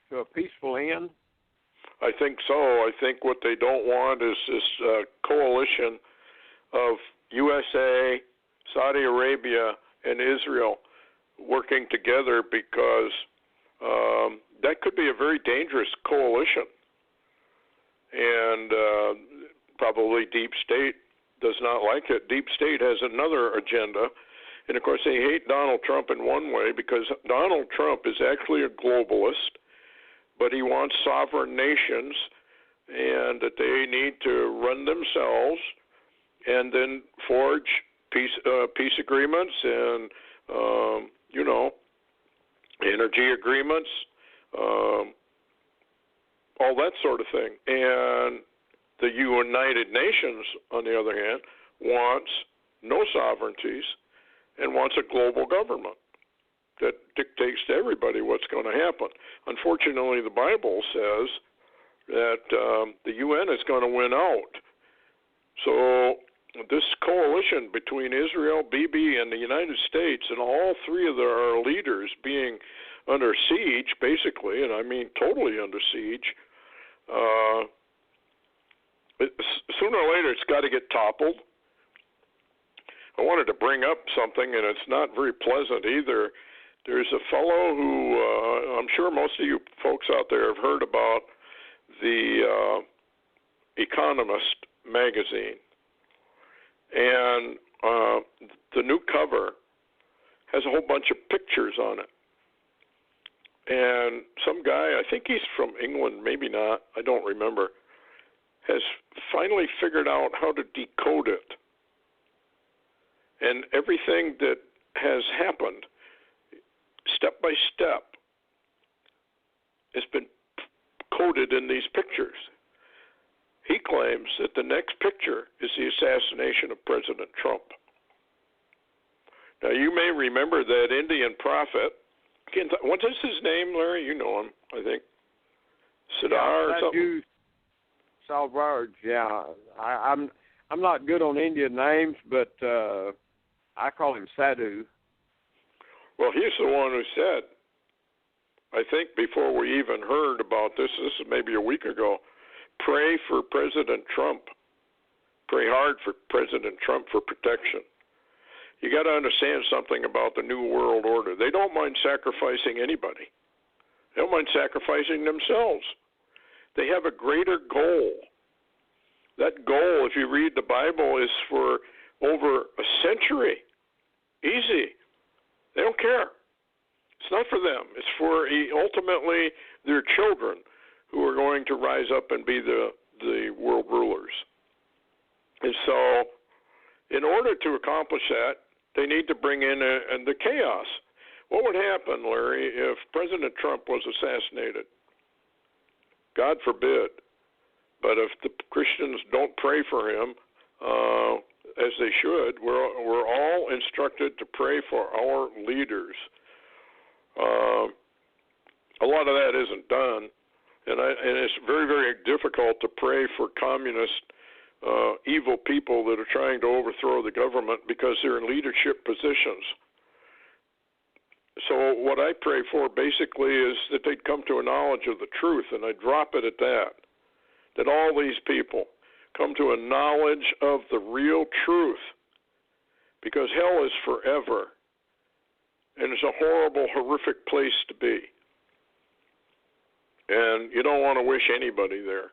to a peaceful end? I think so. I think what they don't want is this coalition of USA, Saudi Arabia, and Israel working together, because that could be a very dangerous coalition. And probably Deep State does not like it. Deep State has another agenda. And, of course, they hate Donald Trump in one way, because Donald Trump is actually a globalist, but he wants sovereign nations and that they need to run themselves and then forge peace agreements and, energy agreements, all that sort of thing. And the United Nations, on the other hand, wants no sovereignties and wants a global government that dictates to everybody what's going to happen. Unfortunately, the Bible says that the UN is going to win out. So this coalition between Israel, Bibi, and the United States, and all three of our leaders being under siege, basically, and I mean totally under siege, sooner or later it's got to get toppled. I wanted to bring up something, and it's not very pleasant either. There's a fellow who I'm sure most of you folks out there have heard about, the Economist magazine. And the new cover has a whole bunch of pictures on it. And some guy, I think he's from England, maybe not, I don't remember, has finally figured out how to decode it. And everything that has happened, step by step, has been coded in these pictures. He claims that the next picture is the assassination of President Trump. Now, you may remember that Indian prophet. What is his name, Larry? You know him, I think. Siddhar or something? Salvarge, yeah. I'm not good on Indian names, but I call him Sadhu. Well, he's the one who said, I think before we even heard about this is maybe a week ago, pray for President Trump. Pray hard for President Trump for protection. You got to understand something about the New World Order. They don't mind sacrificing anybody. They don't mind sacrificing themselves. They have a greater goal. That goal, if you read the Bible, is for over a century. Easy. They don't care. It's not for them. It's for ultimately their children who are going to rise up and be the world rulers. And so in order to accomplish that, they need to bring in the chaos. What would happen, Larry, if President Trump was assassinated? God forbid. But if the Christians don't pray for him, as they should, we're all instructed to pray for our leaders. A lot of that isn't done, and it's very, very difficult to pray for communist, evil people that are trying to overthrow the government because they're in leadership positions. So what I pray for basically is that they'd come to a knowledge of the truth, and I drop it at that all these people come to a knowledge of the real truth, because hell is forever, and it's a horrible, horrific place to be. And you don't want to wish anybody there.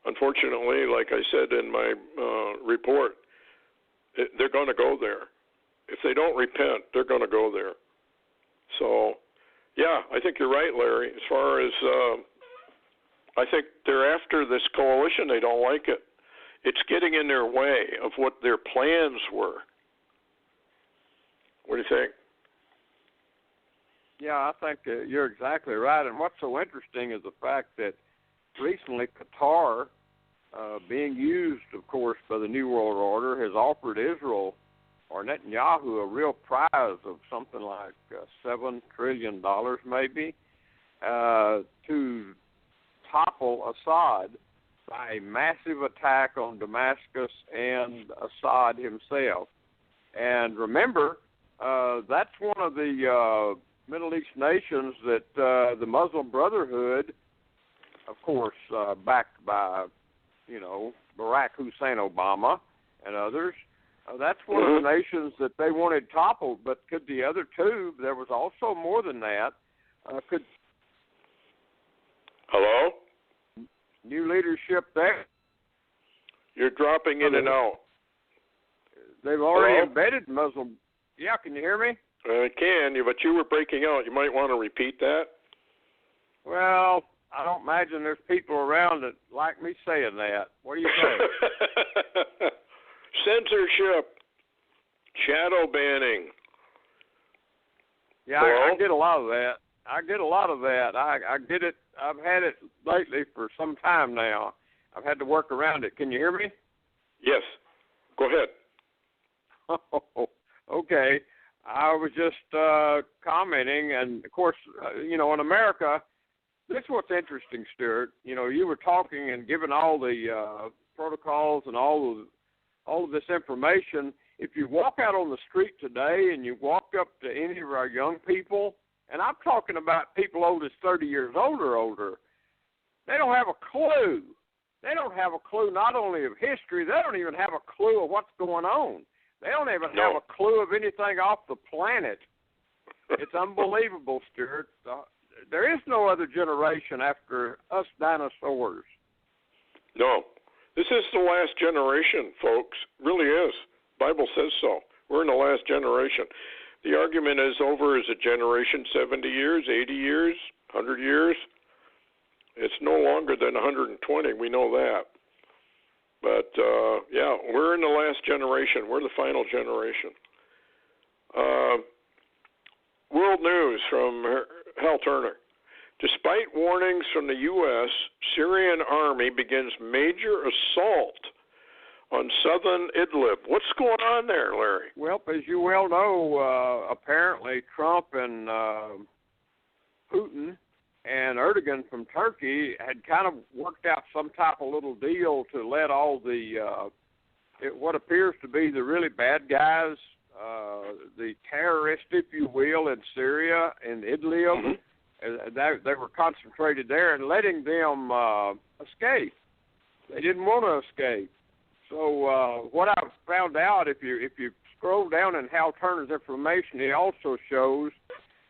Unfortunately, like I said in my report, they're going to go there. If they don't repent, they're going to go there. So, yeah, I think you're right, Larry. As far as, I think they're after this coalition. They don't like it. It's getting in their way of what their plans were. What do you think? Yeah, I think you're exactly right. And what's so interesting is the fact that recently Qatar, being used, of course, by the New World Order, has offered Israel or Netanyahu a real prize of something like $7 trillion maybe to topple Assad by a massive attack on Damascus and Assad himself. And remember, that's one of the Middle East nations that the Muslim Brotherhood, of course, backed by, Barack Hussein Obama and others, that's one of the nations that they wanted toppled. But could the other two, there was also more than that, Hello? New leadership there. You're dropping in and out. They've already embedded Muslim. Yeah, can you hear me? I can, but you were breaking out. You might want to repeat that. Well, I don't imagine there's people around that like me saying that. What do you think? Censorship. Shadow banning. Yeah, I get a lot of that. I get it. I've had it lately for some time now. I've had to work around it. Can you hear me? Yes. Go ahead. Oh, okay. I was just commenting, and, of course, in America, this is what's interesting, Stuart. You were talking and giving all the protocols and all of this information. If you walk out on the street today and you walk up to any of our young people, and I'm talking about people old as 30 years old or older, they don't have a clue. They don't have a clue not only of history, they don't even have a clue of what's going on. They don't even have a clue of anything off the planet. It's unbelievable, Stuart. There is no other generation after us dinosaurs. No. This is the last generation, folks. It really is. The Bible says so. We're in the last generation. The argument is over, is a generation 70 years, 80 years, 100 years? It's no longer than 120. We know that. But, yeah, we're in the last generation. We're the final generation. World News from Hal Turner. Despite warnings from the U.S., Syrian army begins major assault on southern Idlib. What's going on there, Larry? Well, as you well know, apparently Trump and Putin and Erdogan from Turkey had kind of worked out some type of little deal to let all the what appears to be the really bad guys, the terrorists, if you will, in Syria and Idlib, they were concentrated there and letting them escape. They didn't want to escape. So what I found out, if you scroll down in Hal Turner's information, he also shows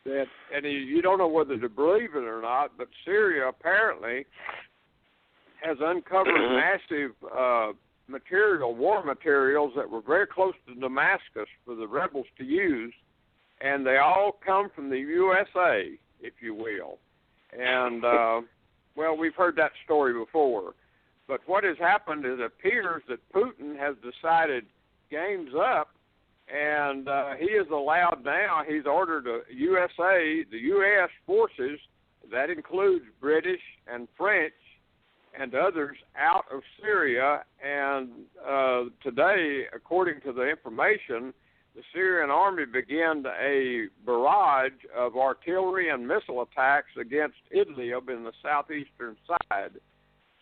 that, and you don't know whether to believe it or not, but Syria apparently has uncovered massive war materials that were very close to Damascus for the rebels to use, and they all come from the USA, if you will. And, well, we've heard that story before. But what has happened is it appears that Putin has decided game's up, and he is allowed now, he's ordered the U.S. forces, that includes British and French and others, out of Syria. And today, according to the information, the Syrian army began a barrage of artillery and missile attacks against Idlib in the southeastern side.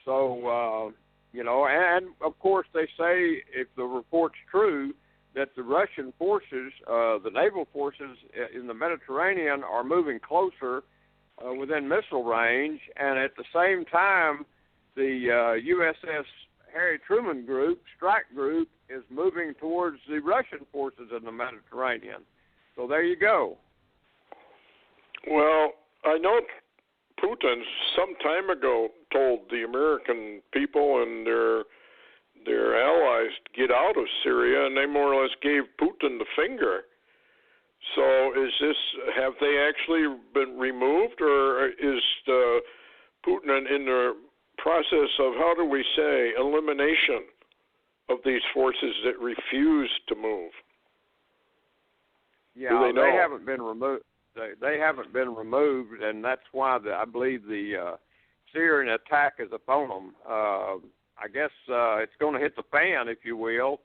So, and of course they say, if the report's true, that the Russian forces, the naval forces in the Mediterranean are moving closer within missile range, and at the same time, the USS Harry Truman strike group, is moving towards the Russian forces in the Mediterranean. So there you go. Well, I know Putin some time ago told the American people and their allies to get out of Syria, and they more or less gave Putin the finger. So have they actually been removed, or is Putin in the process of, how do we say, elimination of these forces that refuse to move? Yeah, they haven't been removed. They haven't been removed, and that's why I believe the Syrian attack is upon them. I guess it's going to hit the fan, if you will.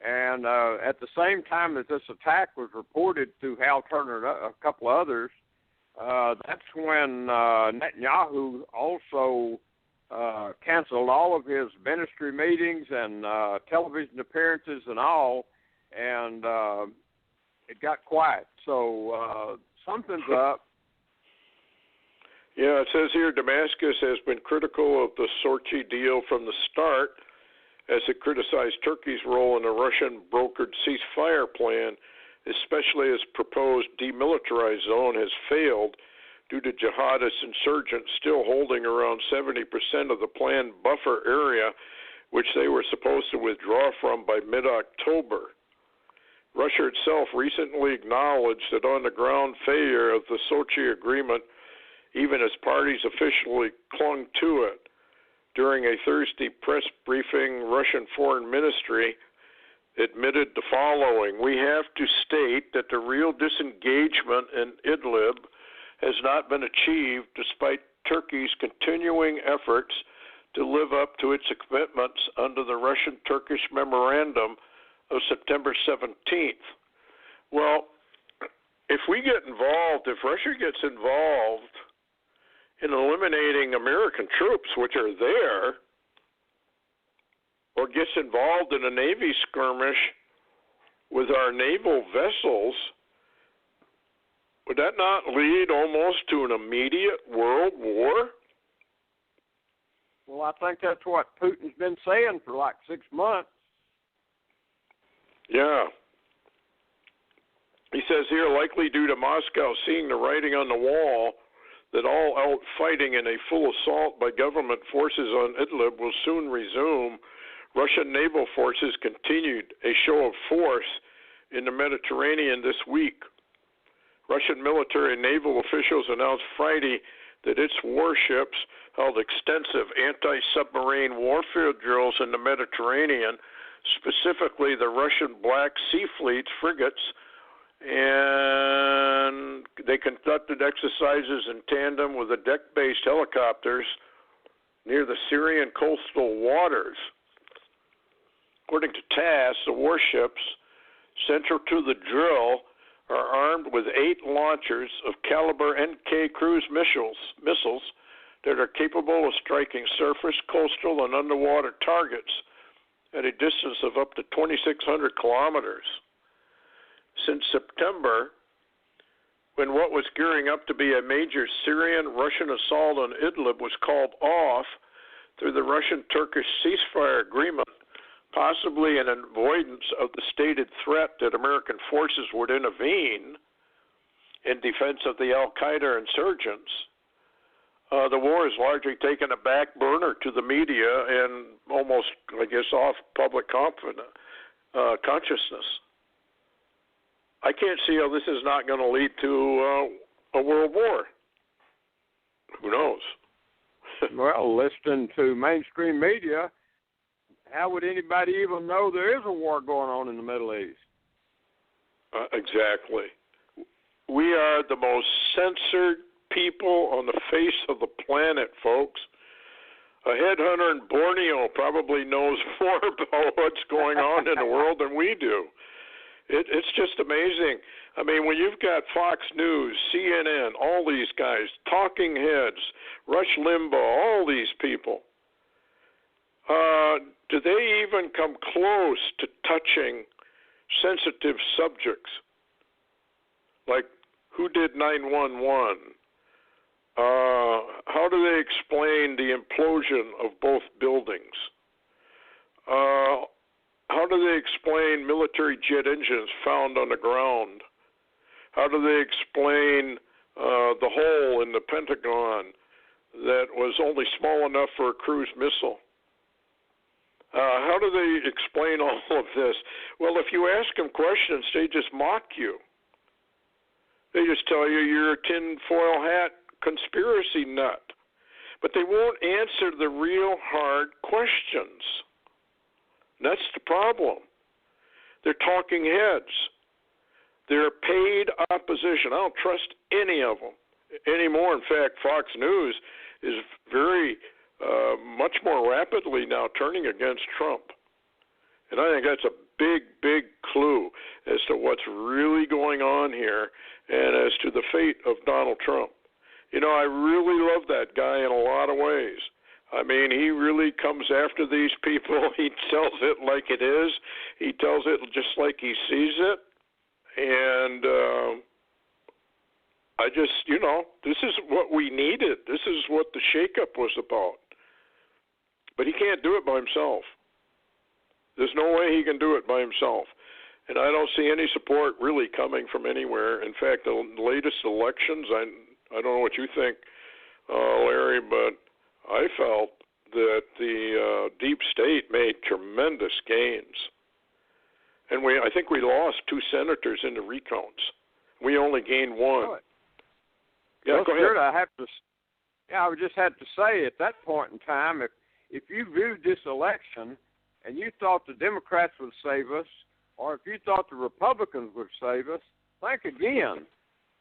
And at the same time as this attack was reported through Hal Turner and a couple others, that's when Netanyahu also canceled all of his ministry meetings and television appearances and all, and it got quiet. So something's up. Yeah, it says here Damascus has been critical of the Sochi deal from the start, as it criticized Turkey's role in a Russian-brokered ceasefire plan, especially as proposed demilitarized zone has failed due to jihadist insurgents still holding around 70% of the planned buffer area, which they were supposed to withdraw from by mid-October. Russia itself recently acknowledged that on-the-ground failure of the Sochi agreement, even as parties officially clung to it. During a Thursday press briefing, Russian Foreign Ministry admitted the following: "We have to state that the real disengagement in Idlib has not been achieved despite Turkey's continuing efforts to live up to its commitments under the Russian-Turkish Memorandum of September 17th. Well, if we get involved, if Russia gets involved in eliminating American troops, which are there, or gets involved in a Navy skirmish with our naval vessels, would that not lead almost to an immediate world war? Well, I think that's what Putin's been saying for like 6 months. Yeah. He says here, likely due to Moscow seeing the writing on the wall that all-out fighting in a full assault by government forces on Idlib will soon resume, Russian naval forces continued a show of force in the Mediterranean this week. Russian military and naval officials announced Friday that its warships held extensive anti-submarine warfare drills in the Mediterranean, specifically the Russian Black Sea Fleet's frigates, and they conducted exercises in tandem with the deck-based helicopters near the Syrian coastal waters. According to TASS, the warships, central to the drill, are armed with 8 launchers of caliber NK cruise missiles that are capable of striking surface, coastal, and underwater targets at a distance of up to 2,600 kilometers. Since September, when what was gearing up to be a major Syrian-Russian assault on Idlib was called off through the Russian-Turkish ceasefire agreement, possibly in avoidance of the stated threat that American forces would intervene in defense of the al-Qaeda insurgents, the war has largely taken a back burner to the media and almost, I guess, off public consciousness. I can't see how this is not going to lead to a world war. Who knows? Well, listening to mainstream media, how would anybody even know there is a war going on in the Middle East? Exactly. We are the most censored people on the face of the planet, folks. A headhunter in Borneo probably knows more about what's going on in the world than we do. It's just amazing. I mean, when you've got Fox News, CNN, all these guys, Talking Heads, Rush Limbaugh, all these people, do they even come close to touching sensitive subjects like who did 9/11? How do they explain the implosion of both buildings? How do they explain military jet engines found on the ground? How do they explain the hole in the Pentagon that was only small enough for a cruise missile? How do they explain all of this? Well, if you ask them questions, they just mock you. They just tell you you're a tinfoil hat conspiracy nut. But they won't answer the real hard questions. And that's the problem. They're talking heads. They're paid opposition. I don't trust any of them anymore. In fact, Fox News is very much more rapidly now turning against Trump. And I think that's a big, big clue as to what's really going on here and as to the fate of Donald Trump. You know, I really love that guy in a lot of ways. I mean, he really comes after these people. He tells it like it is. He tells it just like he sees it. And I just, this is what we needed. This is what the shakeup was about. But he can't do it by himself. There's no way he can do it by himself. And I don't see any support really coming from anywhere. In fact, the latest elections, I don't know what you think, Larry, but I felt that the deep state made tremendous gains. And I think we lost 2 senators in the recounts. We only gained 1. Yeah, go ahead. I would just have to say at that point in time, if you viewed this election and you thought the Democrats would save us, or if you thought the Republicans would save us, think again.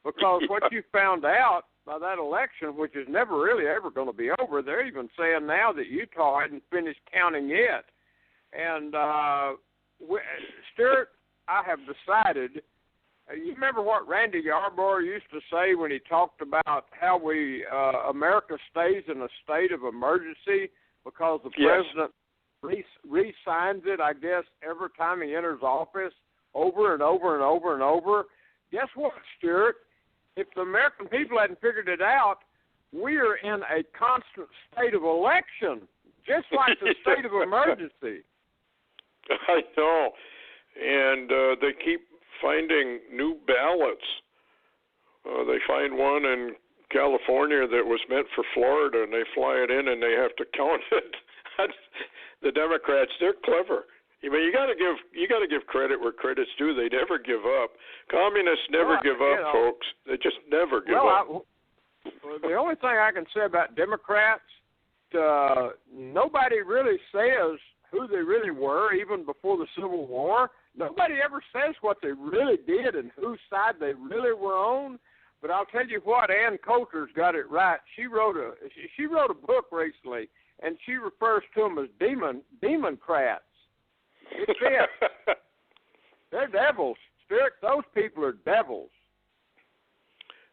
Because what you found out by that election, which is never really ever going to be over, they're even saying now that Utah hadn't finished counting yet. And, Stuart, I have decided, you remember what Randy Yarborough used to say when he talked about how America stays in a state of emergency because the president re-signs it, I guess, every time he enters office, over and over and over and over. Guess what, Stuart? If the American people hadn't figured it out, we are in a constant state of election, just like the state of emergency. I know. And they keep finding new ballots ballots. They find one in California that was meant for Florida, and they fly it in, and they have to count it. The Democrats, they're clever. I mean, you got to give credit where credit's due. They never give up. Communists never give up, folks. They just never give up. The only thing I can say about Democrats, nobody really says who they really were, even before the Civil War. Nobody ever says what they really did and whose side they really were on. But I'll tell you what, Ann Coulter's got it right. She wrote a book recently, and she refers to them as democrats. It's it. They're devils. Stuart, those people are devils.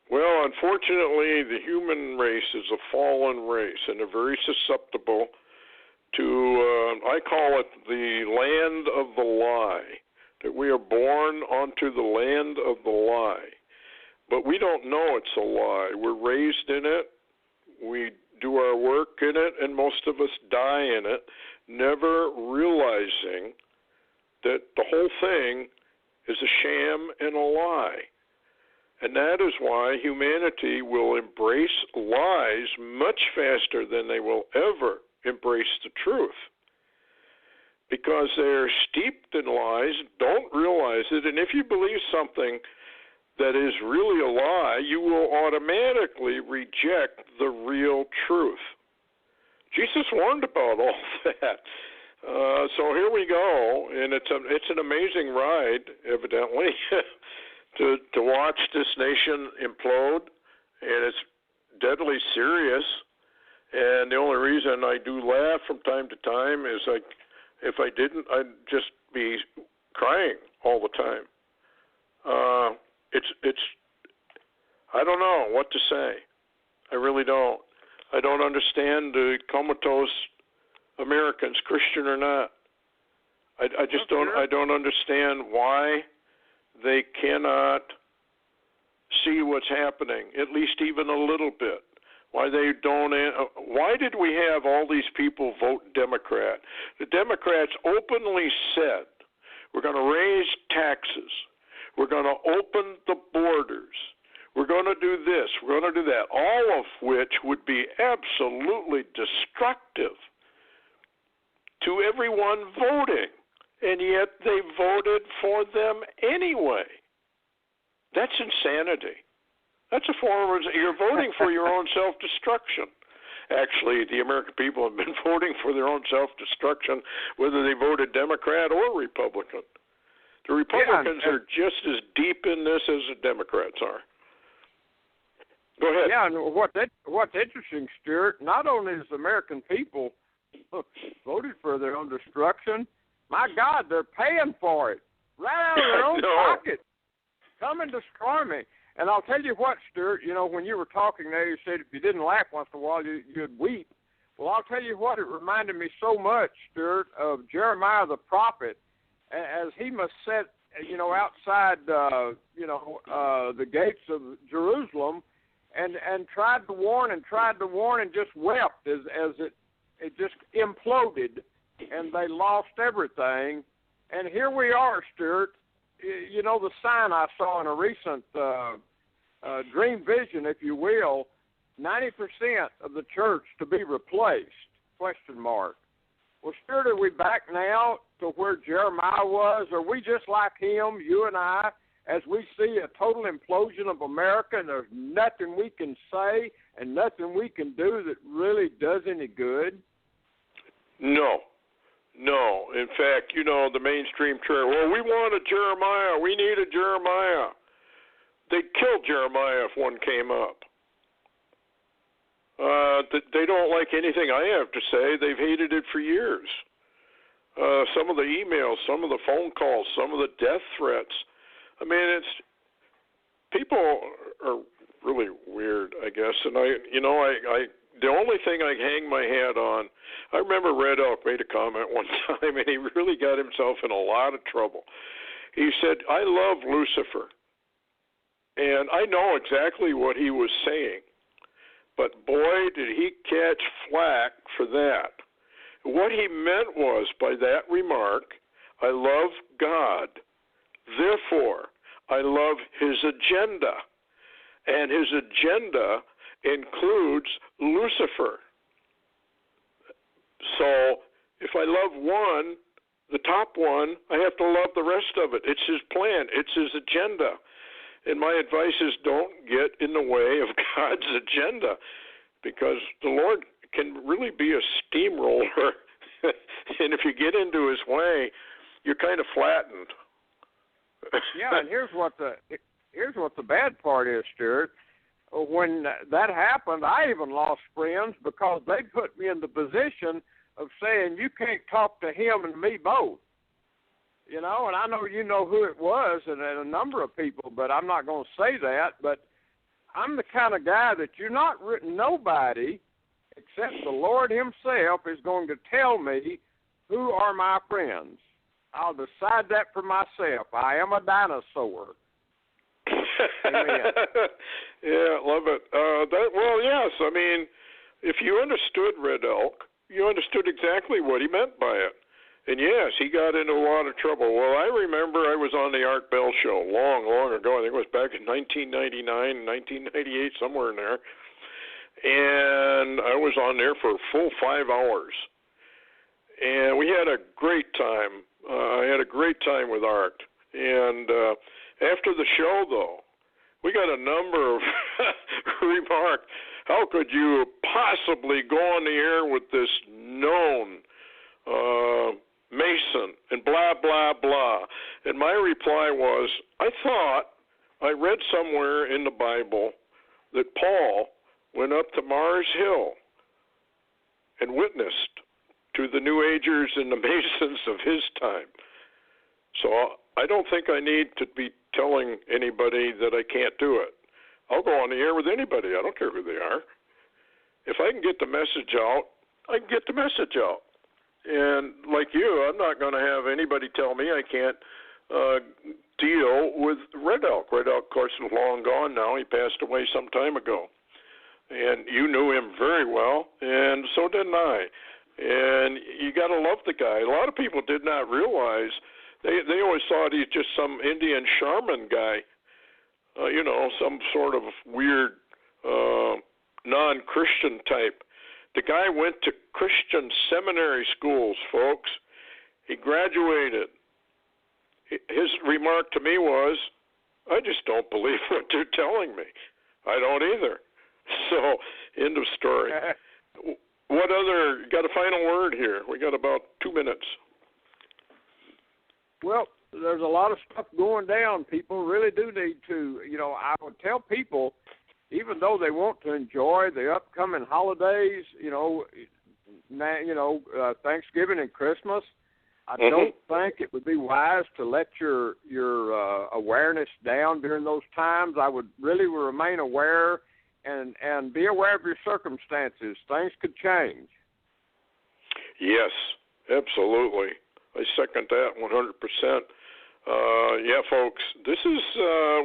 Well, unfortunately, the human race is a fallen race, and they're very susceptible to, I call it the land of the lie, that we are born onto the land of the lie. But we don't know it's a lie. We're raised in it. We do our work in it, and most of us die in it, never realizing that the whole thing is a sham and a lie. And that is why humanity will embrace lies much faster than they will ever embrace the truth. Because they're steeped in lies, don't realize it, and if you believe something that is really a lie, you will automatically reject the real truth. Jesus warned about all that. So here we go, and it's an amazing ride, evidently, to watch this nation implode, and it's deadly serious. And the only reason I do laugh from time to time is if I didn't, I'd just be crying all the time. It's I don't know what to say. I really don't. I don't understand the comatose Americans, Christian or not. I just don't. I don't understand why they cannot see what's happening, at least even a little bit. Why they don't? Why did we have all these people vote Democrat? The Democrats openly said, we're going to raise taxes. We're going to open the borders. We're going to do this. We're going to do that, all of which would be absolutely destructive to everyone voting, and yet they voted for them anyway. That's insanity. That's a form of, you're voting for your own self-destruction. Actually, the American people have been voting for their own self-destruction, whether they voted Democrat or Republican. The Republicans are just as deep in this as the Democrats are. Go ahead. Yeah, and what's interesting, Stuart, not only is the American people voted for their own destruction, my God, they're paying for it right out of their own pocket. Come and destroy me. And I'll tell you what, Stuart, when you were talking there, you said if you didn't laugh once in a while, you'd weep. Well, I'll tell you what, it reminded me so much, Stuart, of Jeremiah the prophet, as he must sit, outside, the gates of Jerusalem, and tried to warn and just wept as it just imploded, and they lost everything. And here we are, Stuart. The sign I saw in a recent dream vision, if you will, 90% of the church to be replaced, ? Well, Stuart, are we back now to where Jeremiah was? Are we just like him, you and I, as we see a total implosion of America and there's nothing we can say and nothing we can do that really does any good? No. In fact, the mainstream church, well, we want a Jeremiah. We need a Jeremiah. They'd kill Jeremiah if one came up. They don't like anything I have to say. They've hated it for years. Some of the emails, some of the phone calls, some of the death threats. I mean, people are really weird, I guess. And the only thing I hang my hat on, I remember Red Elk made a comment one time, and he really got himself in a lot of trouble. He said, I love Lucifer. And I know exactly what he was saying. But boy, did he catch flack for that. What he meant was, by that remark, I love God. Therefore, I love his agenda. And his agenda includes Lucifer. So if I love one, the top one, I have to love the rest of it. It's his plan. It's his agenda. And my advice is don't get in the way of God's agenda, because the Lord can really be a steamroller. And if you get into his way, you're kind of flattened. Yeah, and here's what the bad part is, Stuart. When that happened, I even lost friends because they put me in the position of saying, you can't talk to him and me both. You know, and I know you know who it was, and a number of people, but I'm not going to say that. But I'm the kind of guy that nobody except the Lord himself is going to tell me who are my friends. I'll decide that for myself. I am a dinosaur. Amen. Yeah, love it. Well, yes. I mean, if you understood Red Elk, you understood exactly what he meant by it. And yes, he got into a lot of trouble. Well, I remember I was on the Art Bell show long, long ago. I think it was back in 1999, 1998, somewhere in there. And I was on there for a full 5 hours. And we had a great time. I had a great time with Art. And after the show, though, we got a number of remarks. How could you possibly go on the air with this known Mason and blah, blah, blah? And my reply was, I thought I read somewhere in the Bible that Paul went up to Mars Hill and witnessed to the New Agers and the Masons of his time. So I don't think I need to be telling anybody that I can't do it. I'll go on the air with anybody. I don't care who they are. If I can get the message out, I can get the message out. And like you, I'm not going to have anybody tell me I can't deal with Red Elk. Red Elk, of course, is long gone now. He passed away some time ago. And you knew him very well, and so didn't I. And you got to love the guy. A lot of people did not realize. They always thought he's just some Indian shaman guy, some sort of weird non-Christian type. The guy went to Christian seminary schools, folks. He graduated. His remark to me was, I just don't believe what they're telling me. I don't either. So, end of story. What other, got a final word here? We got about 2 minutes. Well, there's a lot of stuff going down. People really do need to, I would tell people, even though they want to enjoy the upcoming holidays, Thanksgiving and Christmas, I don't think it would be wise to let your awareness down during those times. I would really remain aware and be aware of your circumstances. Things could change. Yes, absolutely. I second that 100%. Yeah, folks, this is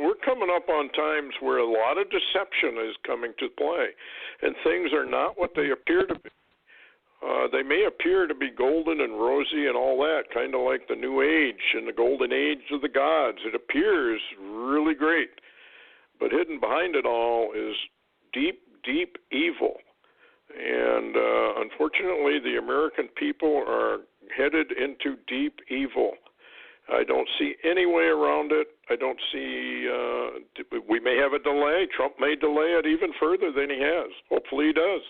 we're coming up on times where a lot of deception is coming to play, and things are not what they appear to be. They may appear to be golden and rosy and all that, kind of like the New Age and the Golden Age of the gods. It appears really great, but hidden behind it all is deep, deep evil. And unfortunately, the American people are headed into deep evil. I don't see any way around it. I don't see, we may have a delay. Trump may delay it even further than he has. Hopefully he does.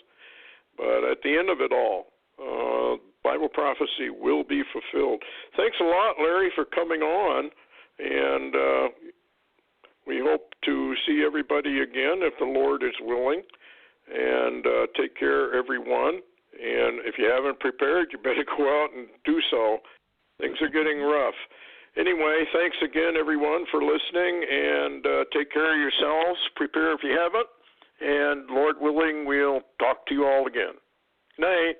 But at the end of it all, Bible prophecy will be fulfilled. Thanks a lot, Larry, for coming on. And we hope to see everybody again if the Lord is willing. And take care, everyone. And if you haven't prepared, you better go out and do so. Things are getting rough. Anyway, thanks again, everyone, for listening, and take care of yourselves. Prepare if you haven't, and Lord willing, we'll talk to you all again. Good night.